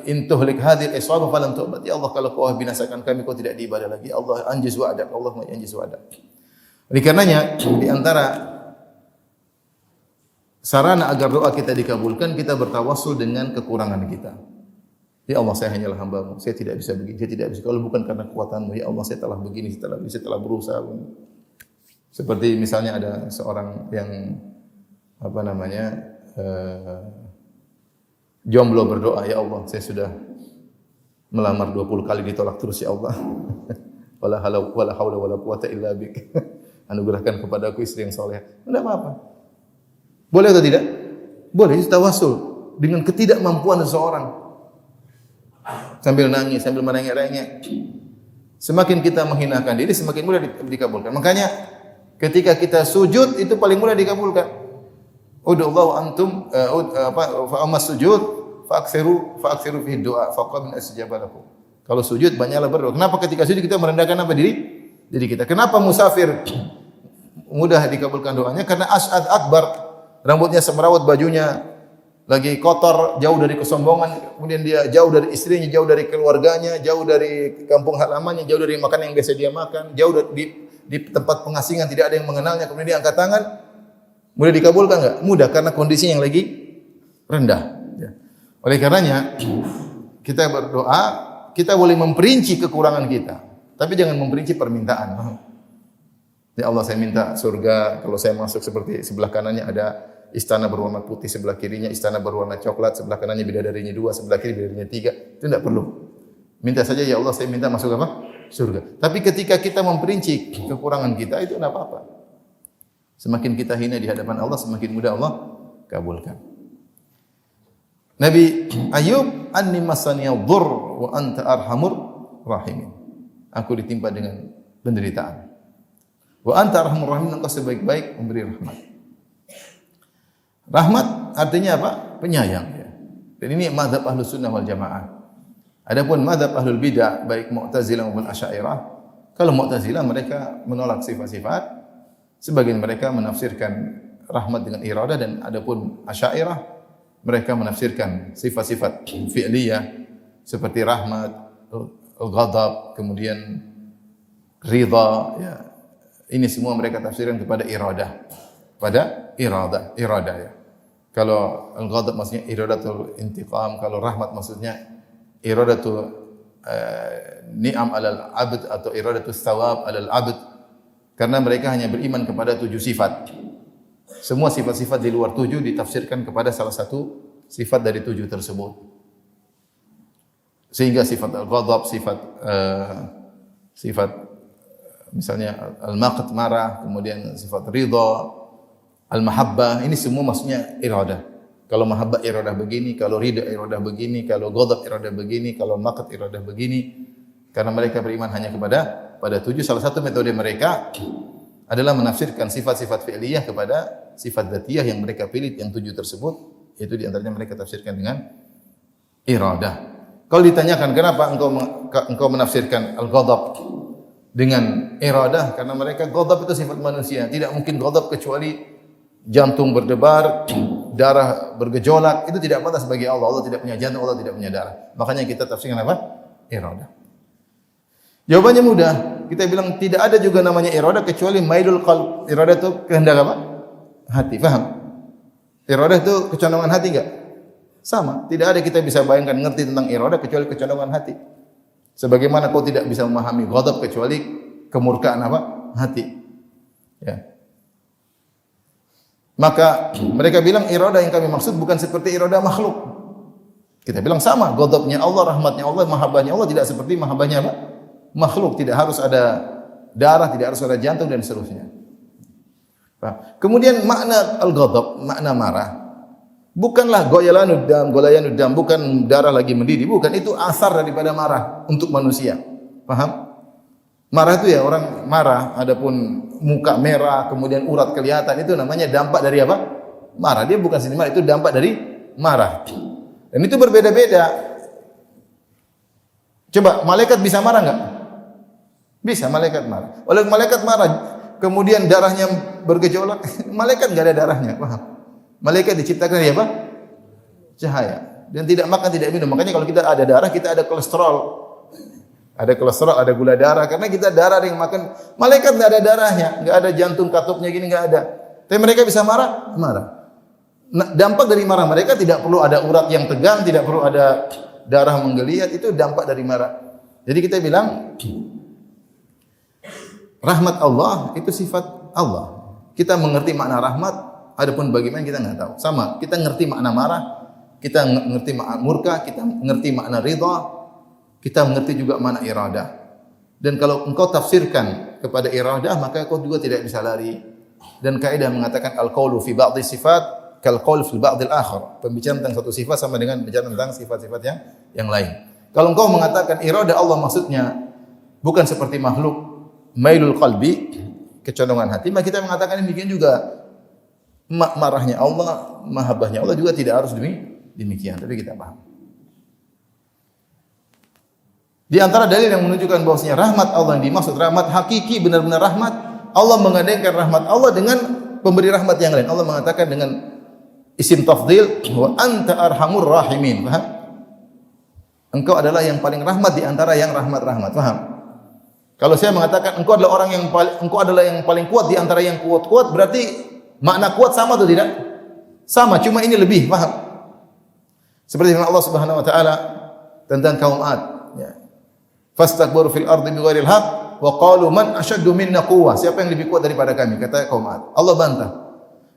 in tuhlik hadhil isabah falan tu'bad. Ya Allah, kalau kau binasakan kami, kau tidak diibadah lagi. Allah anjiz wa'dak, Allahumma anjiz wa'dak. Oleh karenanya di antara sarana agar doa kita dikabulkan, kita bertawassul dengan kekurangan kita. Ya Allah, saya hanyalah hamba-Mu, saya tidak bisa begini, saya tidak bisa. Kalau bukan karena kekuatan-Mu, ya Allah, saya telah begini, saya telah berusaha. Seperti misalnya ada seorang yang jomblo berdoa, ya Allah, saya sudah melamar 20 kali ditolak terus ya Allah. Wala haula wala quwata illa bik. Anugerahkan kepadaku istri yang saleh. Tidak apa-apa. Boleh atau tidak? Boleh, itu tawassul dengan ketidakmampuan seseorang. Sambil nangis, sambil merengek-rengek. Semakin kita menghinakan diri, semakin mudah dikabulkan. Makanya ketika kita sujud itu paling mudah dikabulkan. Ud'allahu antum fa amas sujud fa'aksiru fi du'a faqad min asjaba lakum. Kalau sujud banyaklah berdoa. Kenapa ketika sujud kita merendahkan apa diri kita? Kenapa musafir mudah dikabulkan doanya? Karena as'ad akbar, rambutnya semerawut, bajunya lagi kotor, jauh dari kesombongan, kemudian dia jauh dari istrinya, jauh dari keluarganya, jauh dari kampung halamannya, jauh dari makanan yang biasa dia makan, jauh di tempat pengasingan tidak ada yang mengenalnya, kemudian dia angkat tangan. Mudah dikabulkan enggak? Mudah, karena kondisinya yang lagi rendah. Ya. Oleh karenanya kita berdoa, kita boleh memperinci kekurangan kita, tapi jangan memperinci permintaan. Ya Allah, saya minta surga, kalau saya masuk seperti sebelah kanannya ada istana berwarna putih, sebelah kirinya istana berwarna coklat, sebelah kanannya bidadarinya 2, sebelah kiri bidadarinya 3. Itu tidak perlu. Minta saja, ya Allah saya minta masuk apa? Surga. Tapi ketika kita memperinci kekurangan kita, itu tidak apa-apa. Semakin kita hina di hadapan Allah, semakin mudah Allah kabulkan. Nabi Ayub, anni masaniyadh dhurr wa anta arhamur rahimin. Aku ditimpa dengan penderitaan. Wa anta arhamur rahimin, engkau sebaik-baik memberi rahmat. Rahmat artinya apa? Penyayang. Ya. Dan ini mazhab Ahlus Sunnah wal Jamaah. Adapun mazhab Ahlul Bidah baik Mu'tazilah maupun Asy'ariyah, kalau Mu'tazilah mereka menolak sifat-sifat, sebagian mereka menafsirkan rahmat dengan iradah, dan adapun Asy'ariyah mereka menafsirkan sifat-sifat fi'liyah seperti rahmat, ghadab, kemudian ridha, ya. Ini semua mereka tafsirkan kepada iradah. Pada iradah ya. Kalau al-ghadab maksudnya iradatul intiqam, kalau rahmat maksudnya iradatu ni'am alal abd atau iradatu thawab alal abd, karena mereka hanya beriman kepada 7 sifat. Semua sifat-sifat di luar 7 ditafsirkan kepada salah satu sifat dari 7 tersebut. Sehingga sifat al-ghadab, sifat misalnya al-maqt marah, kemudian sifat ridha, al-mahabbah, ini semua maksudnya iradah. Kalau mahabbah iradah begini, kalau ridha iradah begini, kalau ghadab iradah begini, kalau maqt iradah begini. Karena mereka beriman hanya pada 7. Salah satu metode mereka adalah menafsirkan sifat-sifat fi'liyah kepada sifat dzatiyah yang mereka pilih, yang 7 tersebut, yaitu di antaranya mereka tafsirkan dengan iradah. Kalau ditanyakan kenapa engkau menafsirkan al-ghadab dengan iradah, karena mereka ghadab itu sifat manusia. Tidak mungkin ghadab kecuali jantung berdebar, darah bergejolak, itu tidak pantas bagi Allah. Allah tidak punya jantung, Allah tidak punya darah. Makanya kita tafsirkan apa? Iradah. Jawabannya mudah. Kita bilang tidak ada juga namanya iradah kecuali mailul qalb. Iradah itu kehendak apa? Hati. Paham? Iradah itu kecondongan hati enggak? Sama. Tidak ada kita bisa bayangkan ngerti tentang iradah kecuali kecondongan hati. Sebagaimana kau tidak bisa memahami ghadab kecuali kemurkaan apa? Hati. Ya. Maka mereka bilang iradah yang kami maksud bukan seperti iradah makhluk. Kita bilang sama, ghadabnya Allah, rahmatnya Allah, mahabbahnya Allah tidak seperti mahabbahnya apa? Makhluk. Tidak harus ada darah, tidak harus ada jantung dan seterusnya. Kemudian makna al-ghadab, makna marah, bukanlah goyalanud dam, bukan darah lagi mendidih, bukan, itu asar daripada marah untuk manusia. Paham? Marah itu ya orang marah, adapun muka merah, kemudian urat kelihatan, itu namanya dampak dari apa? Marah. Dia bukan sendiri marah, itu dampak dari marah. Dan itu berbeda-beda. Coba malaikat bisa marah enggak? Bisa, malaikat marah. Oleh malaikat marah, kemudian darahnya bergejolak, malaikat enggak ada darahnya, paham? Malaikat diciptakan dari apa? Cahaya. Dan tidak makan, tidak minum. Makanya kalau kita ada darah, kita ada kolesterol. Ada kolesterol, ada gula darah, karena kita darah yang makan. Malaikat enggak ada darahnya, enggak ada jantung katupnya gini, enggak ada. Tapi mereka bisa marah? Marah. Nah, dampak dari marah mereka tidak perlu ada urat yang tegang, tidak perlu ada darah menggeliat, itu dampak dari marah. Jadi kita bilang rahmat Allah itu sifat Allah. Kita mengerti makna rahmat, adapun bagaimana kita enggak tahu. Sama, kita ngerti makna marah, kita ngerti makna murka, kita ngerti makna ridha, kita mengerti juga makna iradah. Dan kalau engkau tafsirkan kepada iradah, maka kau juga tidak bisa lari. Dan kaidah mengatakan al-qaulu fi ba'dhi sifat kal qaul fi ba'dil akhar. Pembicaraan tentang satu sifat sama dengan bicara tentang sifat-sifat yang lain. Kalau engkau mengatakan iradah Allah maksudnya bukan seperti makhluk, mailul qalbi, kecondongan hati, maka kita mengatakan demikian juga marahnya Allah, mahabbahnya Allah juga tidak harus demikian. Tapi kita paham. Di antara dalil yang menunjukkan bahwasanya rahmat Allah yang dimaksud rahmat hakiki, benar-benar rahmat, Allah mengandaikan rahmat Allah dengan pemberi rahmat yang lain. Allah mengatakan dengan isim tafdhil, wa anta arhamur rahimin. Paham? Engkau adalah yang paling rahmat di antara yang rahmat-rahmat. Paham? Kalau saya mengatakan engkau adalah yang paling kuat di antara yang kuat-kuat, berarti makna kuat sama atau tidak? Sama, cuma ini lebih. Paham? Seperti firman Allah Subhanahu wa taala tentang kaum 'Ad, ya. Fastakbaru fil ardi bighairil haqq wa qalu man asyaddu minna quwwah. Siapa yang lebih kuat daripada kami? Kata kaum 'Ad. Allah bantah.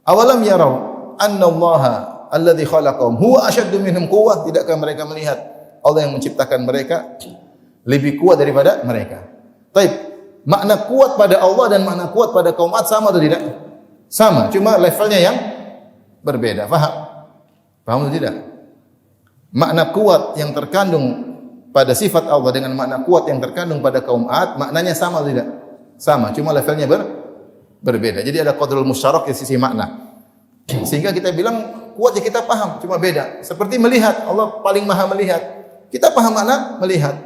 Awalam yarau annallaha alladzi khalaqahum huwa asyaddu minhum quwwah? Tidakkah mereka melihat Allah yang menciptakan mereka lebih kuat daripada mereka? Baik, makna kuat pada Allah dan makna kuat pada kaum Ad sama atau tidak? Sama, cuma levelnya yang berbeda. Faham? Paham atau tidak? Makna kuat yang terkandung pada sifat Allah dengan makna kuat yang terkandung pada kaum Ad, maknanya sama atau tidak? Sama, cuma levelnya berbeda. Jadi ada qadrul musyarak di sisi makna. Sehingga kita bilang kuat ya kita paham, cuma beda. Seperti melihat, Allah paling maha melihat. Kita paham makna melihat.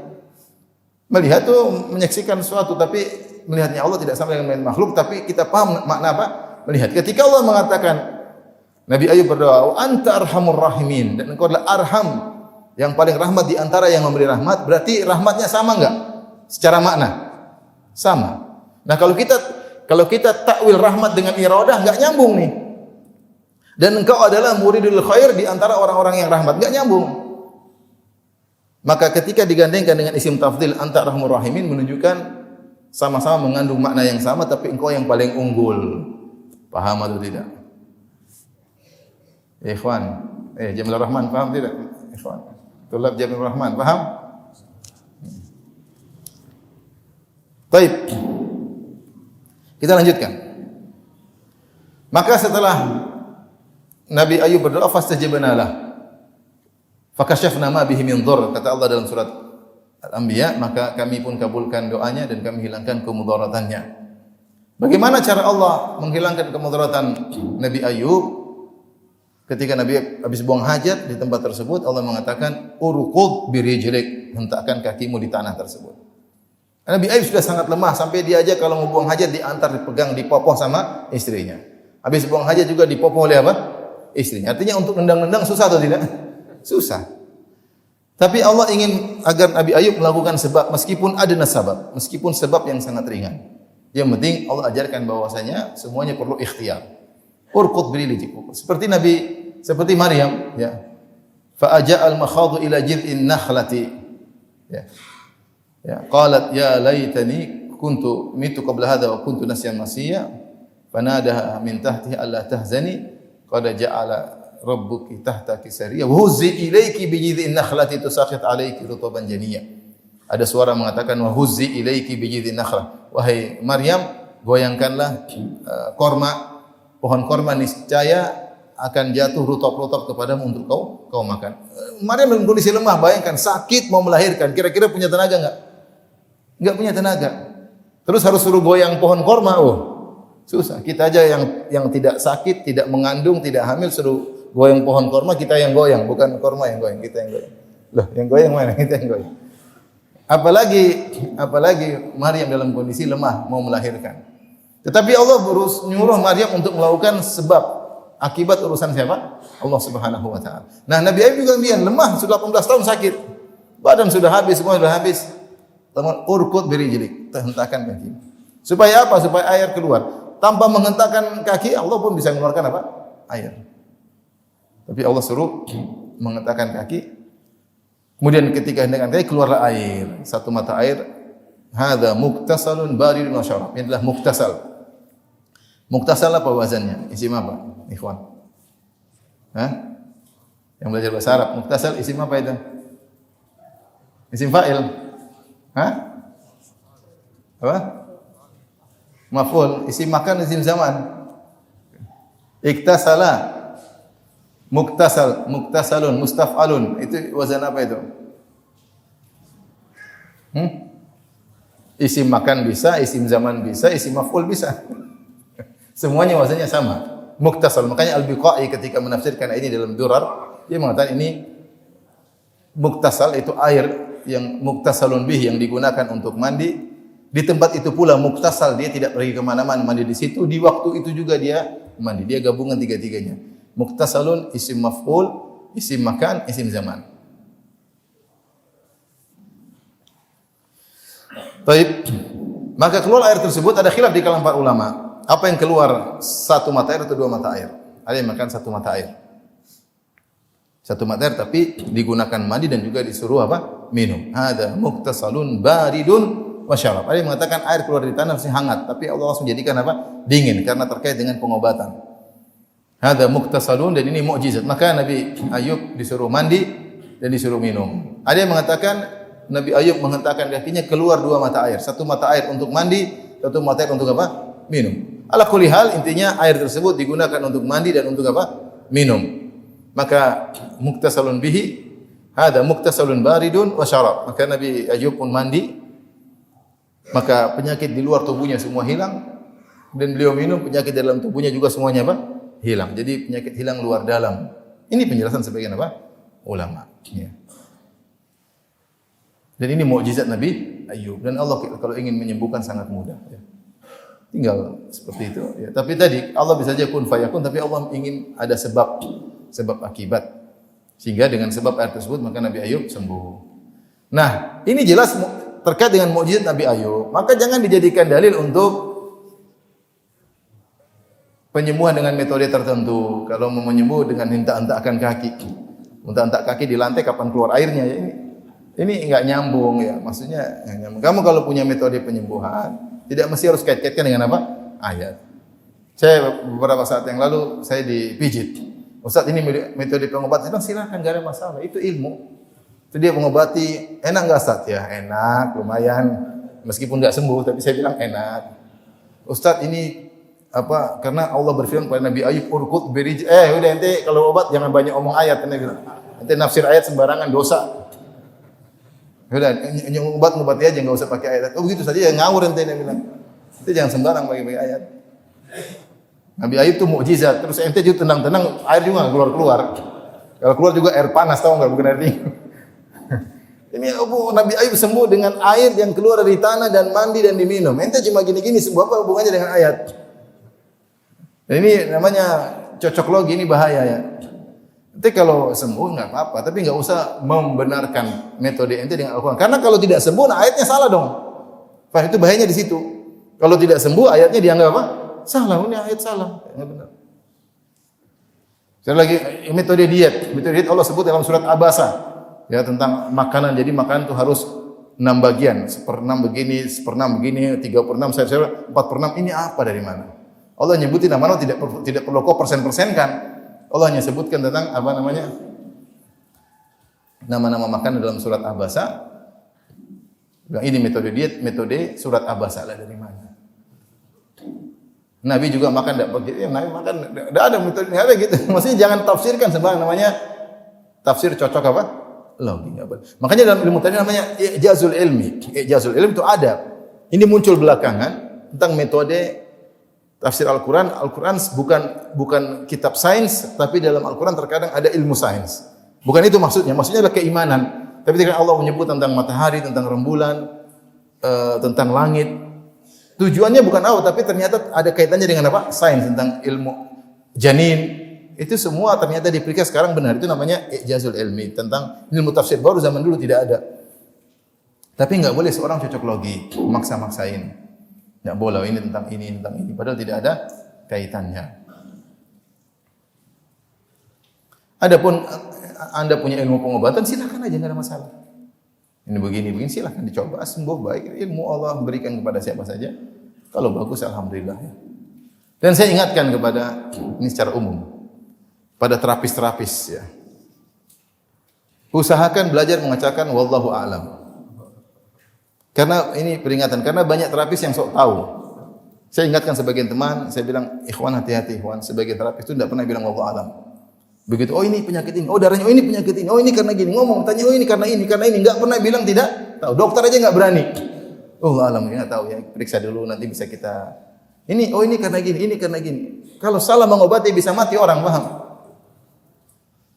Melihat itu menyaksikan sesuatu, tapi melihatnya Allah tidak sama dengan makhluk, tapi kita paham makna apa? Melihat. Ketika Allah mengatakan, Nabi Ayub berdoa, "Anta arhamur rahimin," dan engkau adalah arham, yang paling rahmat di antara yang memberi rahmat, berarti rahmatnya sama enggak? Secara makna. Sama. Nah, kalau kita takwil rahmat dengan iradah enggak nyambung nih. Dan engkau adalah muridul khair di antara orang-orang yang rahmat, enggak nyambung. Maka ketika digandengkan dengan isim tafdhil anta arhamur rahimin menunjukkan sama-sama mengandung makna yang sama, tapi engkau yang paling unggul. Paham atau tidak? Ikhwan, Jamilur Rahman, paham tidak? Ikhwan, Tulab Jamilur Rahman, paham? Baik. Kita lanjutkan. Maka setelah Nabi Ayub berdoa, fastajabna lah. Fakashafna ma bihi min dhurr, kata Allah dalam surat Al-Anbiya, maka kami pun kabulkan doanya dan kami hilangkan kemudaratannya. Bagaimana cara Allah menghilangkan kemudaratan Nabi Ayub? Ketika Nabi habis buang hajat di tempat tersebut, Allah mengatakan, "Urqud birijlik," hentakkan kakimu di tanah tersebut. Nabi Ayub sudah sangat lemah, sampai dia aja kalau mau buang hajat diantar, dipegang, dipopoh sama istrinya. Habis buang hajat juga dipopoh oleh apa? Istrinya. Artinya untuk nendang-nendang susah atau tidak? Susah. Tapi Allah ingin agar Nabi Ayub melakukan sebab, meskipun ada nasabab, meskipun sebab yang sangat ringan. Yang penting Allah ajarkan bahwasanya semuanya perlu ikhtiar. Urqud birijlik. Seperti Maryam, ya. Fa aja'al makhadu ila jid'in nakhlati. Ya. Ya, qalat ya laitani kuntu mitu qabla hadha wa kuntu nasyan nasiya. Fanadaha min tahtiha alla tahzani qad ja'ala rabbuki tahtaki sariya wa huzzi ilayki bi jid'in nakhlati tusaqit alayki rutban janiyya. Ada suara mengatakan wa huzzi ilayki bi jid'in nakhlah. Wahai Maryam, goyangkanlah pohon korma niscaya akan jatuh rutop-rutop kepadamu untuk kau makan. Maryam dalam kondisi lemah, bayangkan sakit mau melahirkan, kira-kira punya tenaga enggak? Enggak punya tenaga. Terus harus suruh goyang pohon korma, susah. Kita aja yang tidak sakit, tidak mengandung, tidak hamil suruh goyang pohon korma, kita yang goyang, bukan korma yang goyang, kita yang goyang. Loh, yang goyang mana? Kita yang goyang. Apalagi Maryam dalam kondisi lemah mau melahirkan. Tetapi Allah nyuruh Maryam untuk melakukan sebab akibat urusan siapa? Allah Subhanahu wa taala. Nah, Nabi Ayub juga demikian, lemah, sudah 18 tahun sakit. Badan sudah habis, semua sudah habis. Teman urqud birijlik, hentakkan kaki. Supaya apa? Supaya air keluar. Tanpa menghentakkan kaki, Allah pun bisa mengeluarkan apa? Air. Tapi Allah suruh menghentakkan kaki. Kemudian ketika hentakkan kaki, keluarlah air. Satu mata air. Hadza muktasalun baridun wa syarab. Ini adalah muktasal. Muktasal apa wazannya? Isim apa? Ikhwan. Yang belajar bahasa Arab, muktasal isim apa itu? Isim fa'il. Apa? Maf'ul, isim makan, isim zaman. Iktasala, muktasal, muktasalun, mustaf'alun. Itu wazan apa itu? Isim makan bisa, isim zaman bisa, isim maf'ul bisa. Semuanya wazannya sama. Muktasal. Makanya Al-Biqai ketika menafsirkan ini dalam Durar, dia mengatakan ini muktasal itu air yang muktasalun bih yang digunakan untuk mandi. Di tempat itu pula muktasal, dia tidak pergi ke mana-mana, mandi di situ. Di waktu itu juga dia mandi. Dia gabungan tiga-tiganya. Muktasalun, isim maf'ul, isim makan, isim zaman. Baik. Maka keluar air tersebut, ada khilaf di kalangan para ulama. Apa yang keluar, satu mata air atau dua mata air? Ada yang makan satu mata air. Satu mata air tapi digunakan mandi dan juga disuruh apa? Minum. Hadza muktasalun baridun wa syarab. Ada yang mengatakan air keluar dari tanah masih hangat, tapi Allah langsung jadikan apa? Dingin karena terkait dengan pengobatan. Hadza muktasalun, dan ini mukjizat. Maka Nabi Ayub disuruh mandi dan disuruh minum. Ada yang mengatakan Nabi Ayub menghentakkan kakinya keluar dua mata air. Satu mata air untuk mandi, satu mata air untuk apa? Minum. Ala kulli hal, intinya air tersebut digunakan untuk mandi dan untuk apa? Minum. Maka muktasalun bihi, hadza muktasalun baridun wa syarab. Maka Nabi Ayub pun mandi, maka penyakit di luar tubuhnya semua hilang, dan beliau minum, penyakit dalam tubuhnya juga semuanya apa? Hilang. Jadi penyakit hilang luar dalam. Ini penjelasan sebagian apa? Ulama. Ya. Dan ini mukjizat Nabi Ayub. Dan Allah kalau ingin menyembuhkan sangat mudah. Ya. Tinggal seperti itu. Ya. Tapi tadi Allah bisa saja kun fayakun, tapi Allah ingin ada sebab akibat. Sehingga dengan sebab air tersebut maka Nabi Ayub sembuh. Nah, ini jelas terkait dengan mukjizat Nabi Ayub. Maka jangan dijadikan dalil untuk penyembuhan dengan metode tertentu. Kalau mau menyembuh dengan hentak-hentakan kaki. Hentak-hentak kaki di lantai kapan keluar airnya ya ini enggak nyambung ya. Maksudnya enggak nyambung. Kamu kalau punya metode penyembuhan, tidak mesti harus kait-kaitkan dengan apa? Ayat. Saya beberapa saat yang lalu saya dipijit. Ustaz, ini metode pengobatan. Silakan, enggak ada masalah. Itu ilmu. Itu dia mengobati. Enak enggak Ustaz? Ya, enak, lumayan. Meskipun enggak sembuh, tapi saya bilang enak. Ustaz, ini apa? Karena Allah berfirman kepada Nabi Ayub, urkut berij. Udah ente kalau obat jangan banyak omong ayat. Ente bilang, ente nafsir ayat sembarangan dosa. Udah, ngobati aja, enggak usah pakai ayat. Oh begitu saja ya, ngawur ente, dia bilang. Ente jangan sembarang pakai ayat. Nabi Ayub itu mukjizat. Terus ente juga tenang-tenang, air juga enggak keluar-keluar. Kalau keluar juga air panas, tahu enggak, bukan air dingin. Ini Nabi Ayub sembuh dengan air yang keluar dari tanah dan mandi dan diminum. Ente cuma gini-gini, sembuh apa hubungannya dengan ayat? Dan ini namanya cocok logi, ini bahaya ya. Nanti kalau sembuh nggak apa-apa, tapi nggak usah membenarkan metode ente dengan Al-Quran. Karena kalau tidak sembuh, nah ayatnya salah dong. Faham, itu bahayanya di situ. Kalau tidak sembuh, ayatnya dianggap apa? Salah, ini ayat salah, nggak benar. Sekali lagi, metode diet. Metode diet Allah sebut dalam surat Abasa, ya, tentang makanan. Jadi makanan itu harus 6 bagian, 1/6 begini, 1/6 begini, 3/6, 4/6. Ini apa dari mana? Allah nyebutin nama tidak perlu kau persen-persenkan. Allah hanya sebutkan tentang apa namanya? Nama-nama makanan dalam surat Abasa. Ini metode diet, metode surat Abasa lah dari mana? Nabi juga makan enggak begitu. Nabi makan enggak ada metode enggak ada gitu. Maksudnya jangan tafsirkan sembarang, namanya tafsir cocok apa? Logi enggak boleh. Makanya dalam ilmu tadi namanya ijazul ilmi. Ijazul ilmi itu ada. Ini muncul belakangan tentang metode tafsir Al-Quran. Al-Quran bukan kitab sains, tapi dalam Al-Quran terkadang ada ilmu sains. Bukan itu maksudnya. Maksudnya adalah keimanan. Tapi ketika Allah menyebut tentang matahari, tentang rembulan, tentang langit, tujuannya bukan apa, tapi ternyata ada kaitannya dengan apa? Sains, tentang ilmu janin. Itu semua ternyata diperiksa sekarang benar. Itu namanya ijazul ilmi. Tentang ilmu tafsir baru zaman dulu tidak ada. Tapi enggak boleh seorang cocok logi, maksa-maksain. Enggak boleh ini tentang ini, padahal tidak ada kaitannya. Adapun Anda punya ilmu pengobatan, silakan aja, enggak ada masalah. Ini begini silakan dicoba, sembuh baik. Ilmu Allah berikan kepada siapa saja. Kalau bagus alhamdulillah ya. Dan saya ingatkan kepada ini secara umum pada terapis-terapis ya. Usahakan belajar mengucapkan wallahu a'lam. Karena ini peringatan, karena banyak terapis yang sok tahu. Saya ingatkan sebagian teman, saya bilang, ikhwan hati-hati ikhwan, sebagian terapis itu tidak pernah bilang wallahu alam. Begitu, oh ini penyakit ini, oh darahnya, oh ini penyakit ini, oh ini karena gini, ngomong, tanya, oh ini karena ini, enggak pernah bilang tidak tahu. Dokter aja enggak berani. Oh alam, enggak tahu ya, periksa dulu nanti bisa kita. Ini, oh ini karena gini, ini karena gini. Kalau salah mengobati bisa mati orang, paham?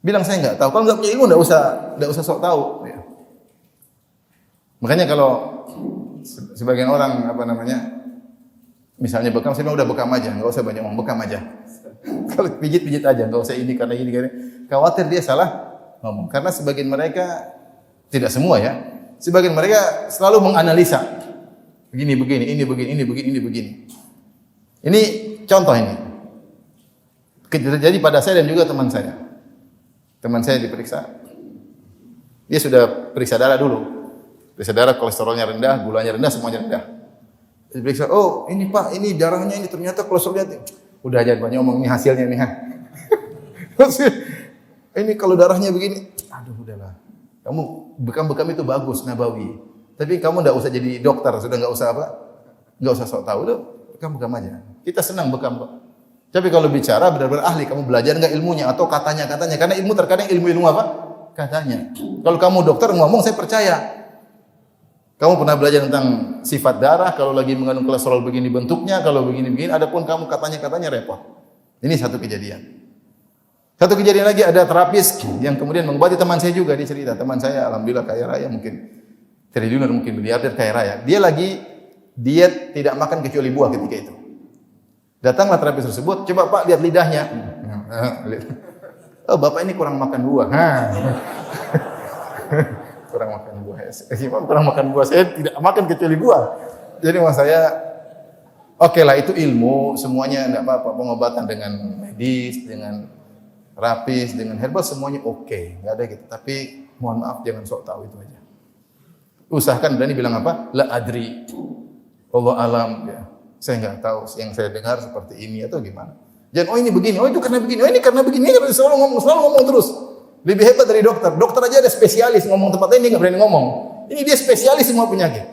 Bilang saya enggak tahu. Kalau enggak punya ilmu enggak usah sok tahu. Ya. Makanya kalau sebagian orang apa namanya, misalnya bekam, saya bilang udah bekam aja, enggak usah banyak ngomong, bekam aja. Kalau pijit-pijit aja, enggak usah ini karena ini. Khawatir dia salah ngomong. Karena sebagian mereka, tidak semua ya, sebagian mereka selalu menganalisa. Begini, ini begini. Ini contoh ini. Terjadi pada saya dan juga teman saya. Teman saya diperiksa. Dia sudah periksa darah dulu. Periksa darah, kolesterolnya rendah, gulanya rendah, semuanya rendah. Diperiksa, oh ini Pak, ini darahnya ini ternyata kolesterolnya. Udah aja banyak ngomong, ini hasilnya nih. Ini kalau darahnya begini, aduh udahlah. Kamu bekam-bekam itu bagus, nabawi. Tapi kamu enggak usah jadi dokter, sudah enggak usah apa? Enggak usah sok tahu, udah bekam-bekam aja. Kita senang bekam kok. Tapi kalau bicara benar-benar ahli, kamu belajar enggak ilmunya atau katanya-katanya? Karena ilmu terkadang ilmu-ilmu apa? Katanya. Kalau kamu dokter ngomong, saya percaya. Kamu pernah belajar tentang sifat darah, kalau lagi mengandung kolesterol begini bentuknya, kalau begini-begini, adapun kamu katanya-katanya repot. Ini satu kejadian. Satu kejadian lagi, ada terapis yang kemudian mengobati teman saya juga, dia cerita, teman saya alhamdulillah kaya raya, mungkin triliuner, mungkin miliarder, kaya raya. Dia lagi diet tidak makan kecuali buah ketika itu. Datanglah terapis tersebut, coba Pak lihat lidahnya. Oh Bapak ini kurang makan buah. Kurang makan buah. Kurang makan buah. Saya tidak makan kecuali buah. Jadi maksud saya, oke lah itu ilmu, semuanya enggak apa-apa. Pengobatan dengan medis, dengan terapis, dengan herbal semuanya oke, enggak ada gitu. Tapi mohon maaf jangan sok tahu itu aja. Usahakan berani bilang apa? La adri. Allah alam ya. Saya enggak tahu, yang saya dengar seperti ini atau gimana. Jangan oh ini begini, oh itu karena begini, oh ini karena begini, selalu ngomong terus. Lebih hebat dari dokter. Dokter aja ada spesialis ngomong tempat ini enggak berani ngomong. Ini dia spesialis semua penyakit.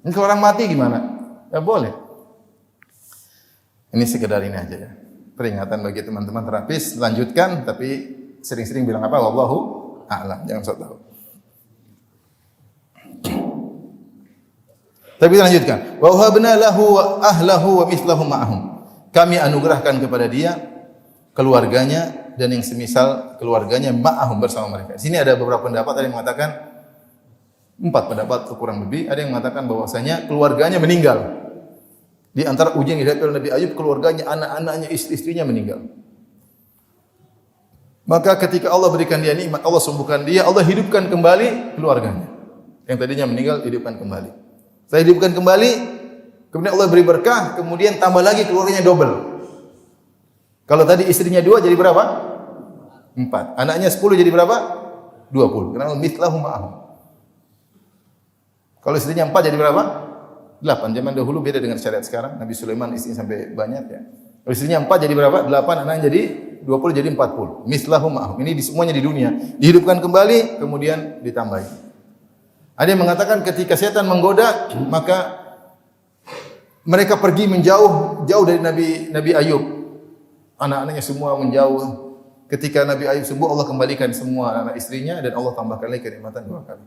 Ini kalau orang mati gimana? Enggak boleh. Ini sekedar ini aja ya. Peringatan bagi teman-teman terapis, lanjutkan tapi sering-sering bilang apa? Wallahu a'lam. Jangan sok tahu. Tapi kita lanjutkan. Wa wahabna lahu wa ahlahu wa mithlahu ma'ahum. Kami anugerahkan kepada dia keluarganya dan yang semisal keluarganya ma'ahum bersama mereka. Di sini ada beberapa pendapat, ada yang mengatakan 4 pendapat kurang lebih, ada yang mengatakan bahwasanya keluarganya meninggal. Di antara ujian yang dihadapi oleh Nabi Ayub, keluarganya, anak-anaknya, istri-istrinya meninggal. Maka ketika Allah berikan dia nikmat, Allah sembuhkan dia, Allah hidupkan kembali keluarganya. Yang tadinya meninggal, hidupkan kembali. Setelah hidupkan kembali, kemudian Allah beri berkah, kemudian tambah lagi keluarganya double. Kalau tadi istrinya 2 jadi berapa? 4. Anaknya 10 jadi berapa? 20. Karena mithlahu ma'ahum. Kalau istrinya 4 jadi berapa? 8. Zaman dahulu beda dengan syariat sekarang. Nabi Sulaiman istrinya sampai banyak ya. Kalau istrinya 4 jadi berapa? 8. Anaknya jadi 20 jadi 40. Mithlahu ma'ahum. Ini semuanya di dunia. Dihidupkan kembali, kemudian ditambahi. Ada yang mengatakan ketika setan menggoda, maka mereka pergi menjauh dari Nabi Ayub. Anak-anaknya semua menjauh. Ketika Nabi Ayub sembuh, Allah kembalikan semua anak istrinya dan Allah tambahkan lagi kenikmatan 2 kali.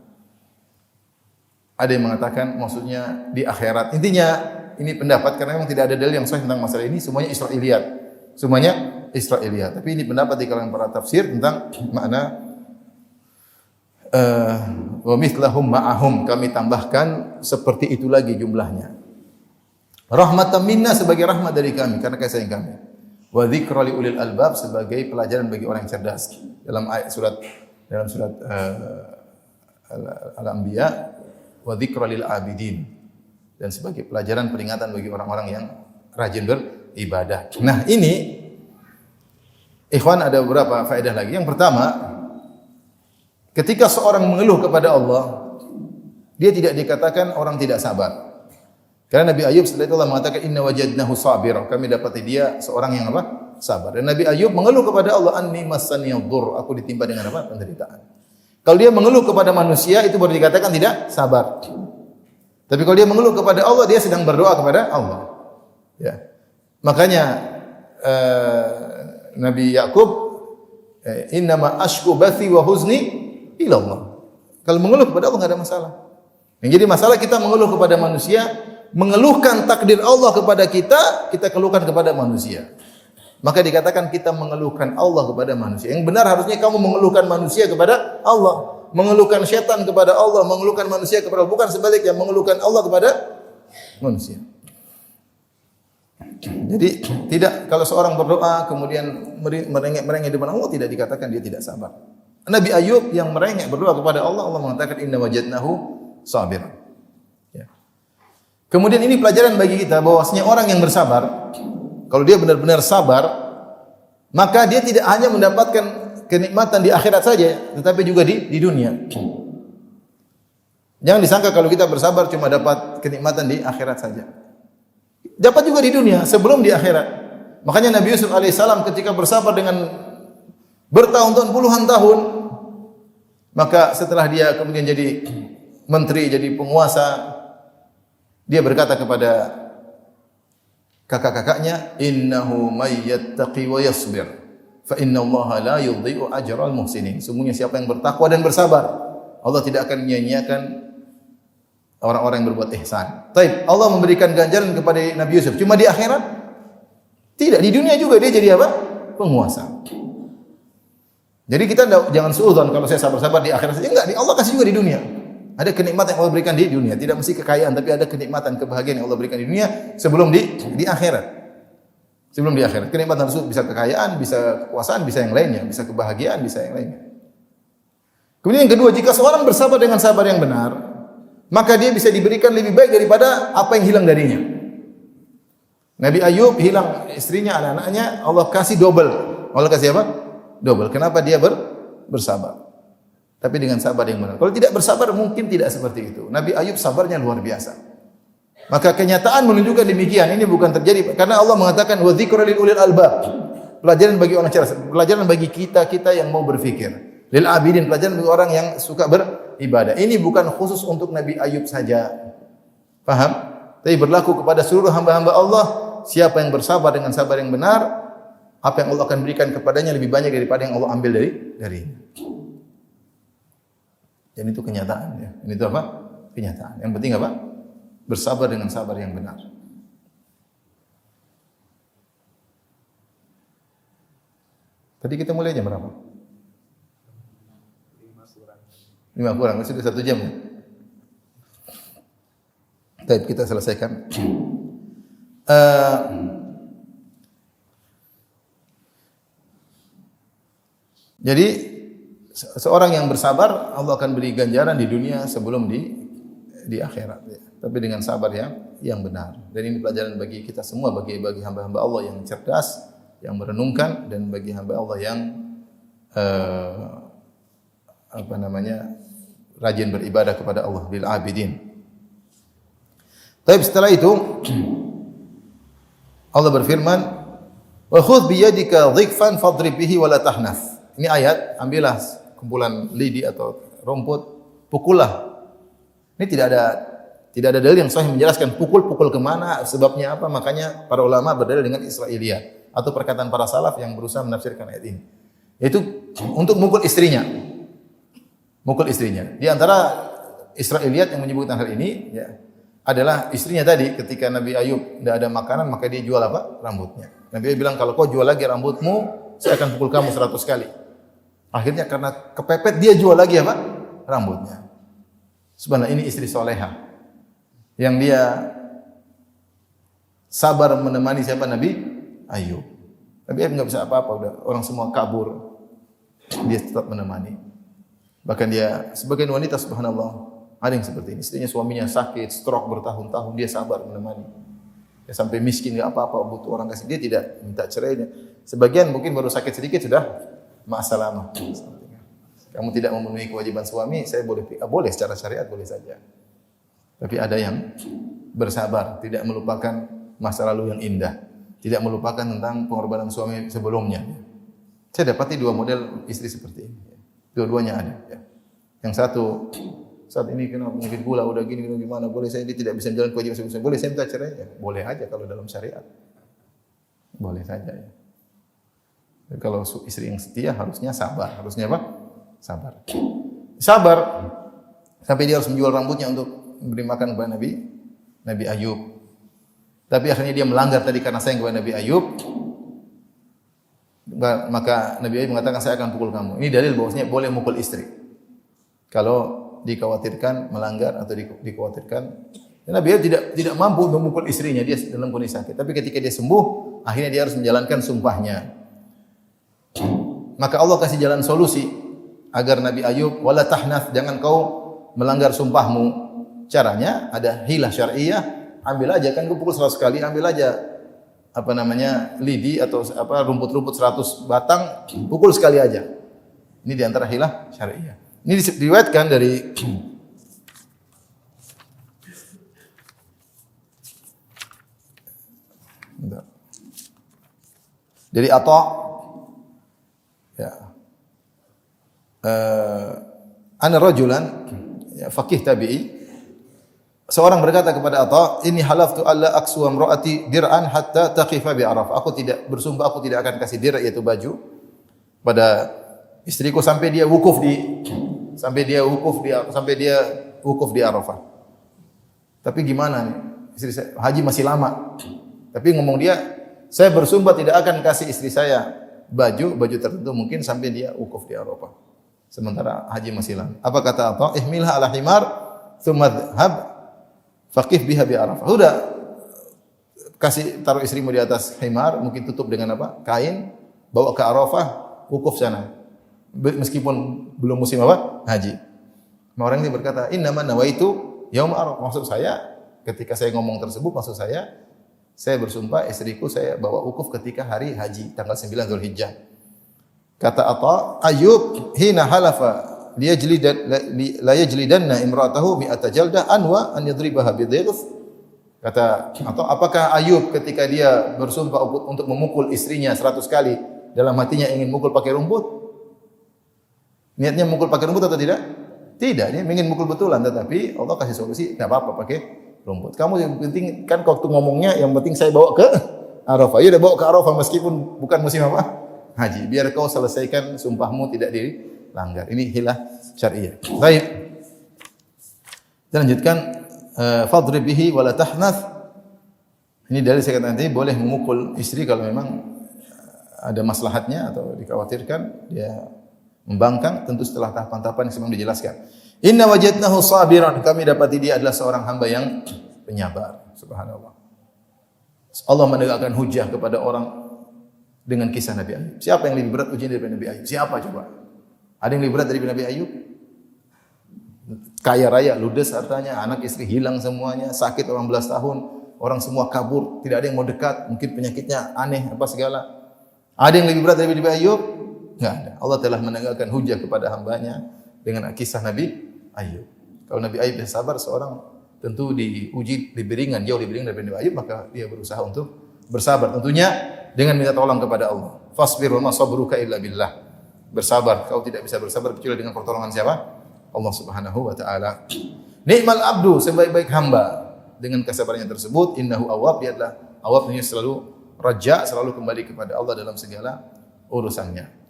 Ada yang mengatakan maksudnya di akhirat. Intinya ini pendapat karena memang tidak ada dalil yang sahih tentang masalah ini, semuanya Israiliyat. Semuanya Israiliyat. Tapi ini pendapat di kalangan para tafsir tentang makna wa mithlahum ma'ahum, kami tambahkan seperti itu lagi jumlahnya. Rahmatan minna, sebagai rahmat dari kami karena kasih sayang kami. Wa dzikra li ulil albab, sebagai pelajaran bagi orang yang cerdas. Dalam surat Al-Anbiya, wa dzikra lil abidin, dan sebagai pelajaran peringatan bagi orang-orang yang rajin beribadah. Nah, ini ikhwan ada beberapa faedah lagi. Yang pertama, ketika seorang mengeluh kepada Allah, dia tidak dikatakan orang tidak sabar. Karena Nabi Ayub setelah itu Allah mengatakan inna wajadnahu sabira, kami dapati dia seorang yang apa? Sabar. Dan Nabi Ayub mengeluh kepada Allah, anni massaniyadur, aku ditimpa dengan apa? Penderitaan. Kalau dia mengeluh kepada manusia itu baru dikatakan tidak sabar. Tapi kalau dia mengeluh kepada Allah, dia sedang berdoa kepada Allah. Ya. Makanya Nabi Yakub innama ashku bathi wa huzni ila Allah. Kalau mengeluh kepada Allah enggak ada masalah. Yang jadi masalah kita mengeluh kepada manusia, mengeluhkan takdir Allah kepada kita, kita keluhkan kepada manusia. Maka dikatakan kita mengeluhkan Allah kepada manusia. Yang benar harusnya kamu mengeluhkan manusia kepada Allah, mengeluhkan setan kepada Allah, mengeluhkan manusia kepada Allah, bukan sebaliknya mengeluhkan Allah kepada manusia. Jadi tidak, kalau seorang berdoa kemudian merengek di depan Allah, tidak dikatakan dia tidak sabar. Nabi Ayub yang merengek berdoa kepada Allah, Allah mengatakan inna wajadnahu sabiran. Ya. Kemudian ini pelajaran bagi kita bahwasanya orang yang bersabar, kalau dia benar-benar sabar, maka dia tidak hanya mendapatkan kenikmatan di akhirat saja, tetapi juga di dunia. Jangan disangka kalau kita bersabar cuma dapat kenikmatan di akhirat saja. Dapat juga di dunia sebelum di akhirat. Makanya Nabi Yusuf alaihissalam ketika bersabar dengan bertahun-tahun, puluhan tahun, maka setelah dia kemudian jadi menteri, jadi penguasa, dia berkata kepada kakak-kakaknya, innahu may yattaqi wa yasbir fa innallaha la yudhi'u ajral muhsinin. Sungguhnya siapa yang bertakwa dan bersabar, Allah tidak akan menyia-nyiakan orang-orang yang berbuat ihsan. Taib, Allah memberikan ganjaran kepada Nabi Yusuf. Cuma di akhirat? Tidak, di dunia juga dia jadi apa? Penguasa. Jadi kita jangan suudzon kalau saya sabar-sabar di akhirat saja. Enggak, Allah kasih juga di dunia. Ada kenikmatan yang Allah berikan di dunia. Tidak mesti kekayaan, tapi ada kenikmatan, kebahagiaan yang Allah berikan di dunia sebelum di akhirat. Sebelum di akhirat. Kenikmatan tersebut bisa kekayaan, bisa kekuasaan, bisa yang lainnya, bisa kebahagiaan, bisa yang lainnya. Kemudian yang kedua, jika seorang bersabar dengan sabar yang benar, maka dia bisa diberikan lebih baik daripada apa yang hilang darinya. Nabi Ayub hilang istrinya, anak-anaknya, Allah kasih double. Allah kasih apa? Double. Kenapa dia bersabar? Tapi dengan sabar yang benar. Kalau tidak bersabar mungkin tidak seperti itu. Nabi Ayub sabarnya luar biasa. Maka kenyataan menunjukkan demikian. Ini bukan terjadi karena Allah mengatakan wa dzikra lil ulil albab. Pelajaran bagi orang cerdas, pelajaran bagi kita yang mau berfikir. Lil abidin, pelajaran bagi orang yang suka beribadah. Ini bukan khusus untuk Nabi Ayub saja. Paham? Tapi berlaku kepada seluruh hamba-hamba Allah. Siapa yang bersabar dengan sabar yang benar, apa yang Allah akan berikan kepadanya lebih banyak daripada yang Allah ambil darinya. Dan itu kenyataan ya. Ini itu apa? Kenyataan. Yang penting apa? Bersabar dengan sabar yang benar. Tadi kita mulai jam berapa? 5 kurang. Sudah 1 jam ya? Baik, kita selesaikan. Jadi seorang yang bersabar Allah akan beri ganjaran di dunia sebelum di akhirat ya. Tapi dengan sabar yang benar. Dan ini pelajaran bagi kita semua, bagi hamba-hamba Allah yang cerdas, yang merenungkan, dan bagi hamba Allah yang rajin beribadah kepada Allah bil abidin. Tapi setelah itu Allah berfirman, "Wa khudh bi yadika dhikfan fadrib bihi wa la tahnaf." Ini ayat, ambillah kumpulan lidi atau rumput, pukullah. Ini tidak ada dalil yang sahih menjelaskan pukul ke mana, sebabnya apa. Makanya para ulama berdalil dengan Israiliyat atau perkataan para salaf yang berusaha menafsirkan ayat ini. Yaitu untuk mukul istrinya. Mukul istrinya. Di antara Israiliyat yang menyebutkan hal ini ya, adalah istrinya tadi ketika Nabi Ayub tidak ada makanan maka dia jual apa? Rambutnya. Nabi Ayub bilang kalau kau jual lagi rambutmu saya akan pukul kamu 100 kali. Akhirnya karena kepepet dia jual lagi apa? Rambutnya. Sebenarnya ini istri soleha yang dia sabar menemani siapa? Nabi Ayub. Nabi Ayub nggak bisa apa-apa, udah orang semua kabur, dia tetap menemani. Bahkan dia sebagian wanita subhanallah ada yang seperti ini, istrinya suaminya sakit, stroke bertahun-tahun, dia sabar menemani. Dia sampai miskin enggak apa-apa, butuh orang kasih, dia tidak minta cerai. Sebagian mungkin baru sakit sedikit sudah ma'asalamah. Kamu tidak memenuhi kewajiban suami, saya boleh secara syariat boleh saja. Tapi ada yang bersabar, tidak melupakan masa lalu yang indah, tidak melupakan tentang pengorbanan suami sebelumnya. Saya dapati 2 model istri seperti ini. Dua-duanya ada. Yang satu saat ini kenapa mungkin gula udah gini gimana, boleh saya ini tidak bisa menjalankan kewajiban suami, boleh saya minta cerai ya? Boleh aja kalau dalam syariat. Boleh saja ya. Dan kalau istri yang setia harusnya sabar, harusnya apa? Sabar. Sabar sampai dia harus menjual rambutnya untuk memberi makan kepada Nabi Ayub. Tapi akhirnya dia melanggar tadi karena sayang kepada Nabi Ayub. Maka Nabi Ayub mengatakan saya akan pukul kamu. Ini dalil bahwasanya boleh mukul istri. Kalau dikhawatirkan melanggar atau dikhawatirkan. Nabi Ayub tidak mampu untuk memukul istrinya, dia dalam kondisi sakit. Tapi ketika dia sembuh, akhirnya dia harus menjalankan sumpahnya. Maka Allah kasih jalan solusi agar Nabi Ayub wala tahnaf, jangan kau melanggar sumpahmu. Caranya ada hilah syar'iyah, ambil aja kan kau pukul 100 kali, ambil aja lidi atau rumput-rumput 100 batang, pukul sekali aja. Ini di antara hilah syar'iyah. Ini diriwayatkan dari Dari Atha, ya, ana rajulan, ya, faqih tabi'i, seorang berkata kepada Atha, "Inni halaftu alla aksu imraati dir'an hatta taqifa bi Arafah." Aku tidak bersumpah aku tidak akan kasih dir' yaitu baju pada istriku sampai dia wukuf di Arafah. Tapi gimana nih? Istri saya haji masih lama. Tapi ngomong dia, saya bersumpah tidak akan kasih istri saya baju tertentu mungkin sampai dia wukuf di Arafah. Sementara haji masih lama. Apa kata Atha? Ihmilha ala himar thumma dhhab faqih biha bi Arafah. Sudah kasih taruh istrimu di atas himar, mungkin tutup dengan apa? Kain, bawa ke Arafah, wukuf sana. Meskipun belum musim apa? Haji. Orang ini berkata, "Innama nawaitu yaum Arafah." Maksud saya, ketika saya ngomong tersebut, maksud saya bersumpah istriku saya bawa wukuf ketika hari haji tanggal 9 Zulhijjah. Kata Atha, Ayyub hina halafa la yajlidanna imra'atahu mi'ata jaldah anwa an yadribaha bidhighth. Kata Atha, apakah Ayub ketika dia bersumpah untuk memukul istrinya 100 kali, dalam hatinya ingin mukul pakai rumput? Niatnya mukul pakai rumput atau tidak? Tidak, dia ingin mukul betulan, tetapi Allah kasih solusi, enggak apa-apa pakai rumput. Kamu yang penting kan waktu ngomongnya yang penting saya bawa ke Arafah. Ya udah bawa ke Arafah meskipun bukan musim apa? Haji. Biar kau selesaikan sumpahmu tidak dilanggar. Ini hilah syariah. Baik. Kita lanjutkan fadrib bihi wala tahnath. Ini dari saya katakan tadi boleh memukul istri kalau memang ada maslahatnya atau dikhawatirkan dia membangkang, tentu setelah tahapan-tahapan yang sebelum dijelaskan. Inna wajadnahu sabiran, kami dapati dia adalah seorang hamba yang penyabar. Subhanallah. Allah menegakkan hujah kepada orang dengan kisah Nabi Ayub. Siapa yang lebih berat ujian daripada Nabi Ayub? Siapa coba? Ada yang lebih berat daripada Nabi Ayub? Kaya raya, ludes hartanya, anak istri hilang semuanya, sakit 18 tahun, orang semua kabur, tidak ada yang mau dekat, mungkin penyakitnya aneh apa segala. Ada yang lebih berat daripada Nabi Ayub? Enggak ada. Allah telah menegakkan hujah kepada hambanya dengan kisah Nabi Ayub. Kalau Nabi Ayub yang sabar, seorang tentu diuji lebih ringan, jauh lebih ringan daripada Nabi Ayub, maka dia berusaha untuk bersabar. Tentunya dengan minta tolong kepada Allah. Fasbir wa ma sabruka illa billah. Bersabar, kau tidak bisa bersabar kecuali dengan pertolongan siapa? Allah Subhanahu wa taala. Ni'mal abdu, sebaik-baik hamba. Dengan kesabarannya tersebut, innahu awwab, dia adalah awwab, ini selalu raja, selalu kembali kepada Allah dalam segala urusannya.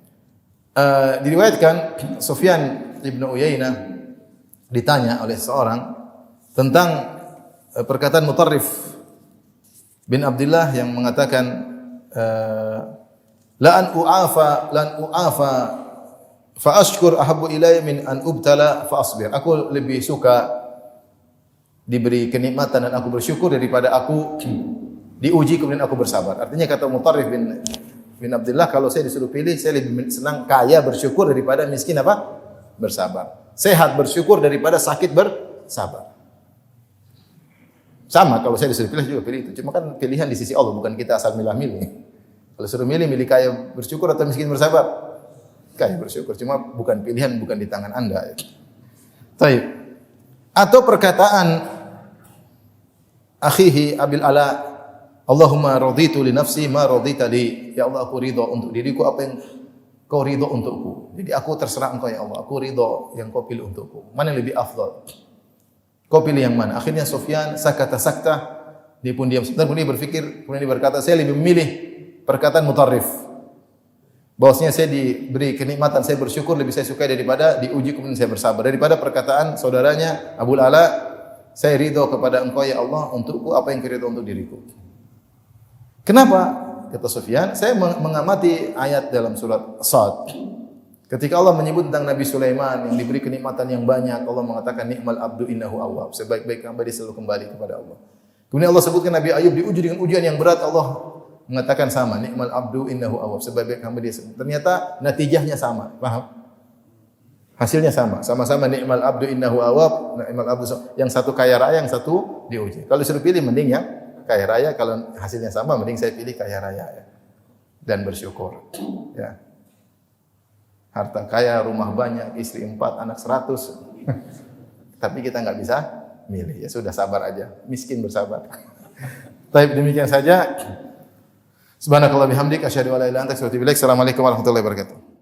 Diriwayatkan Sufyan Ibnu Uyainah ditanya oleh seorang tentang perkataan Mutarrif bin Abdullah yang mengatakan lan u'afa fa ashkur ahabbu ilayya min an ubtala fa asbir. Aku lebih suka diberi kenikmatan dan aku bersyukur daripada aku diuji kemudian aku bersabar. Artinya kata Mutarrif bin Abdullah, kalau saya disuruh pilih, saya lebih senang kaya bersyukur daripada miskin apa? Bersabar. Sehat bersyukur daripada sakit bersabar. Sama kalau saya disuruh pilih juga pilih itu. Cuma kan pilihan di sisi Allah, bukan kita asal milih-milih. Kalau suruh milih kaya bersyukur atau miskin bersabar? Kaya bersyukur. Cuma bukan pilihan, bukan di tangan Anda. Baik. Atau perkataan akhihi Abil Ala, Allahumma raditu li nafsi ma radita li. Ya Allah, aku ridha untuk diriku apa yang kau ridha untukku. Jadi aku terserah engkau ya Allah. Aku ridha yang kau pilih untukku. Mana yang lebih afdal? Kau pilih yang mana? Akhirnya Sufyan sakata sakta. Dia pun diam sebentar, kemudian dia berpikir, kemudian dia berkata, saya lebih memilih perkataan Mutarrif. Bahwasanya saya diberi kenikmatan, saya bersyukur lebih saya sukai daripada diuji kemudian saya bersabar. Daripada perkataan saudaranya Abul Ala, saya ridha kepada engkau ya Allah untukku apa yang kau ridha untuk diriku. Kenapa? Kata Sufyan, saya mengamati ayat dalam surat Sad. Ketika Allah menyebut tentang Nabi Sulaiman yang diberi kenikmatan yang banyak, Allah mengatakan ni'mal abdu innahu awwab. Sebaik-baik hamba dia selalu kembali kepada Allah. Kemudian Allah sebutkan Nabi Ayub diuji dengan ujian yang berat, Allah mengatakan sama, ni'mal abdu innahu awwab. Sebaik-baik hamba dia. Ternyata natijahnya sama. Paham? Hasilnya sama. Sama-sama ni'mal abdu innahu awwab, ni'mal abdu. Yang satu kaya raya, yang satu diuji. Kalau disuruh pilih mending yang kaya raya, kalau hasilnya sama mending saya pilih kaya raya ya. Dan bersyukur ya. Harta kaya, rumah banyak, istri 4, anak 100. Tapi kita enggak bisa milih. Ya sudah sabar aja. Miskin bersabar. Tapi demikian saja. Subhanakallah bihamdik asyhadu an la ilaha illa anta astaghfiruka wa atubu ilaik. Assalamualaikum warahmatullahi wabarakatuh.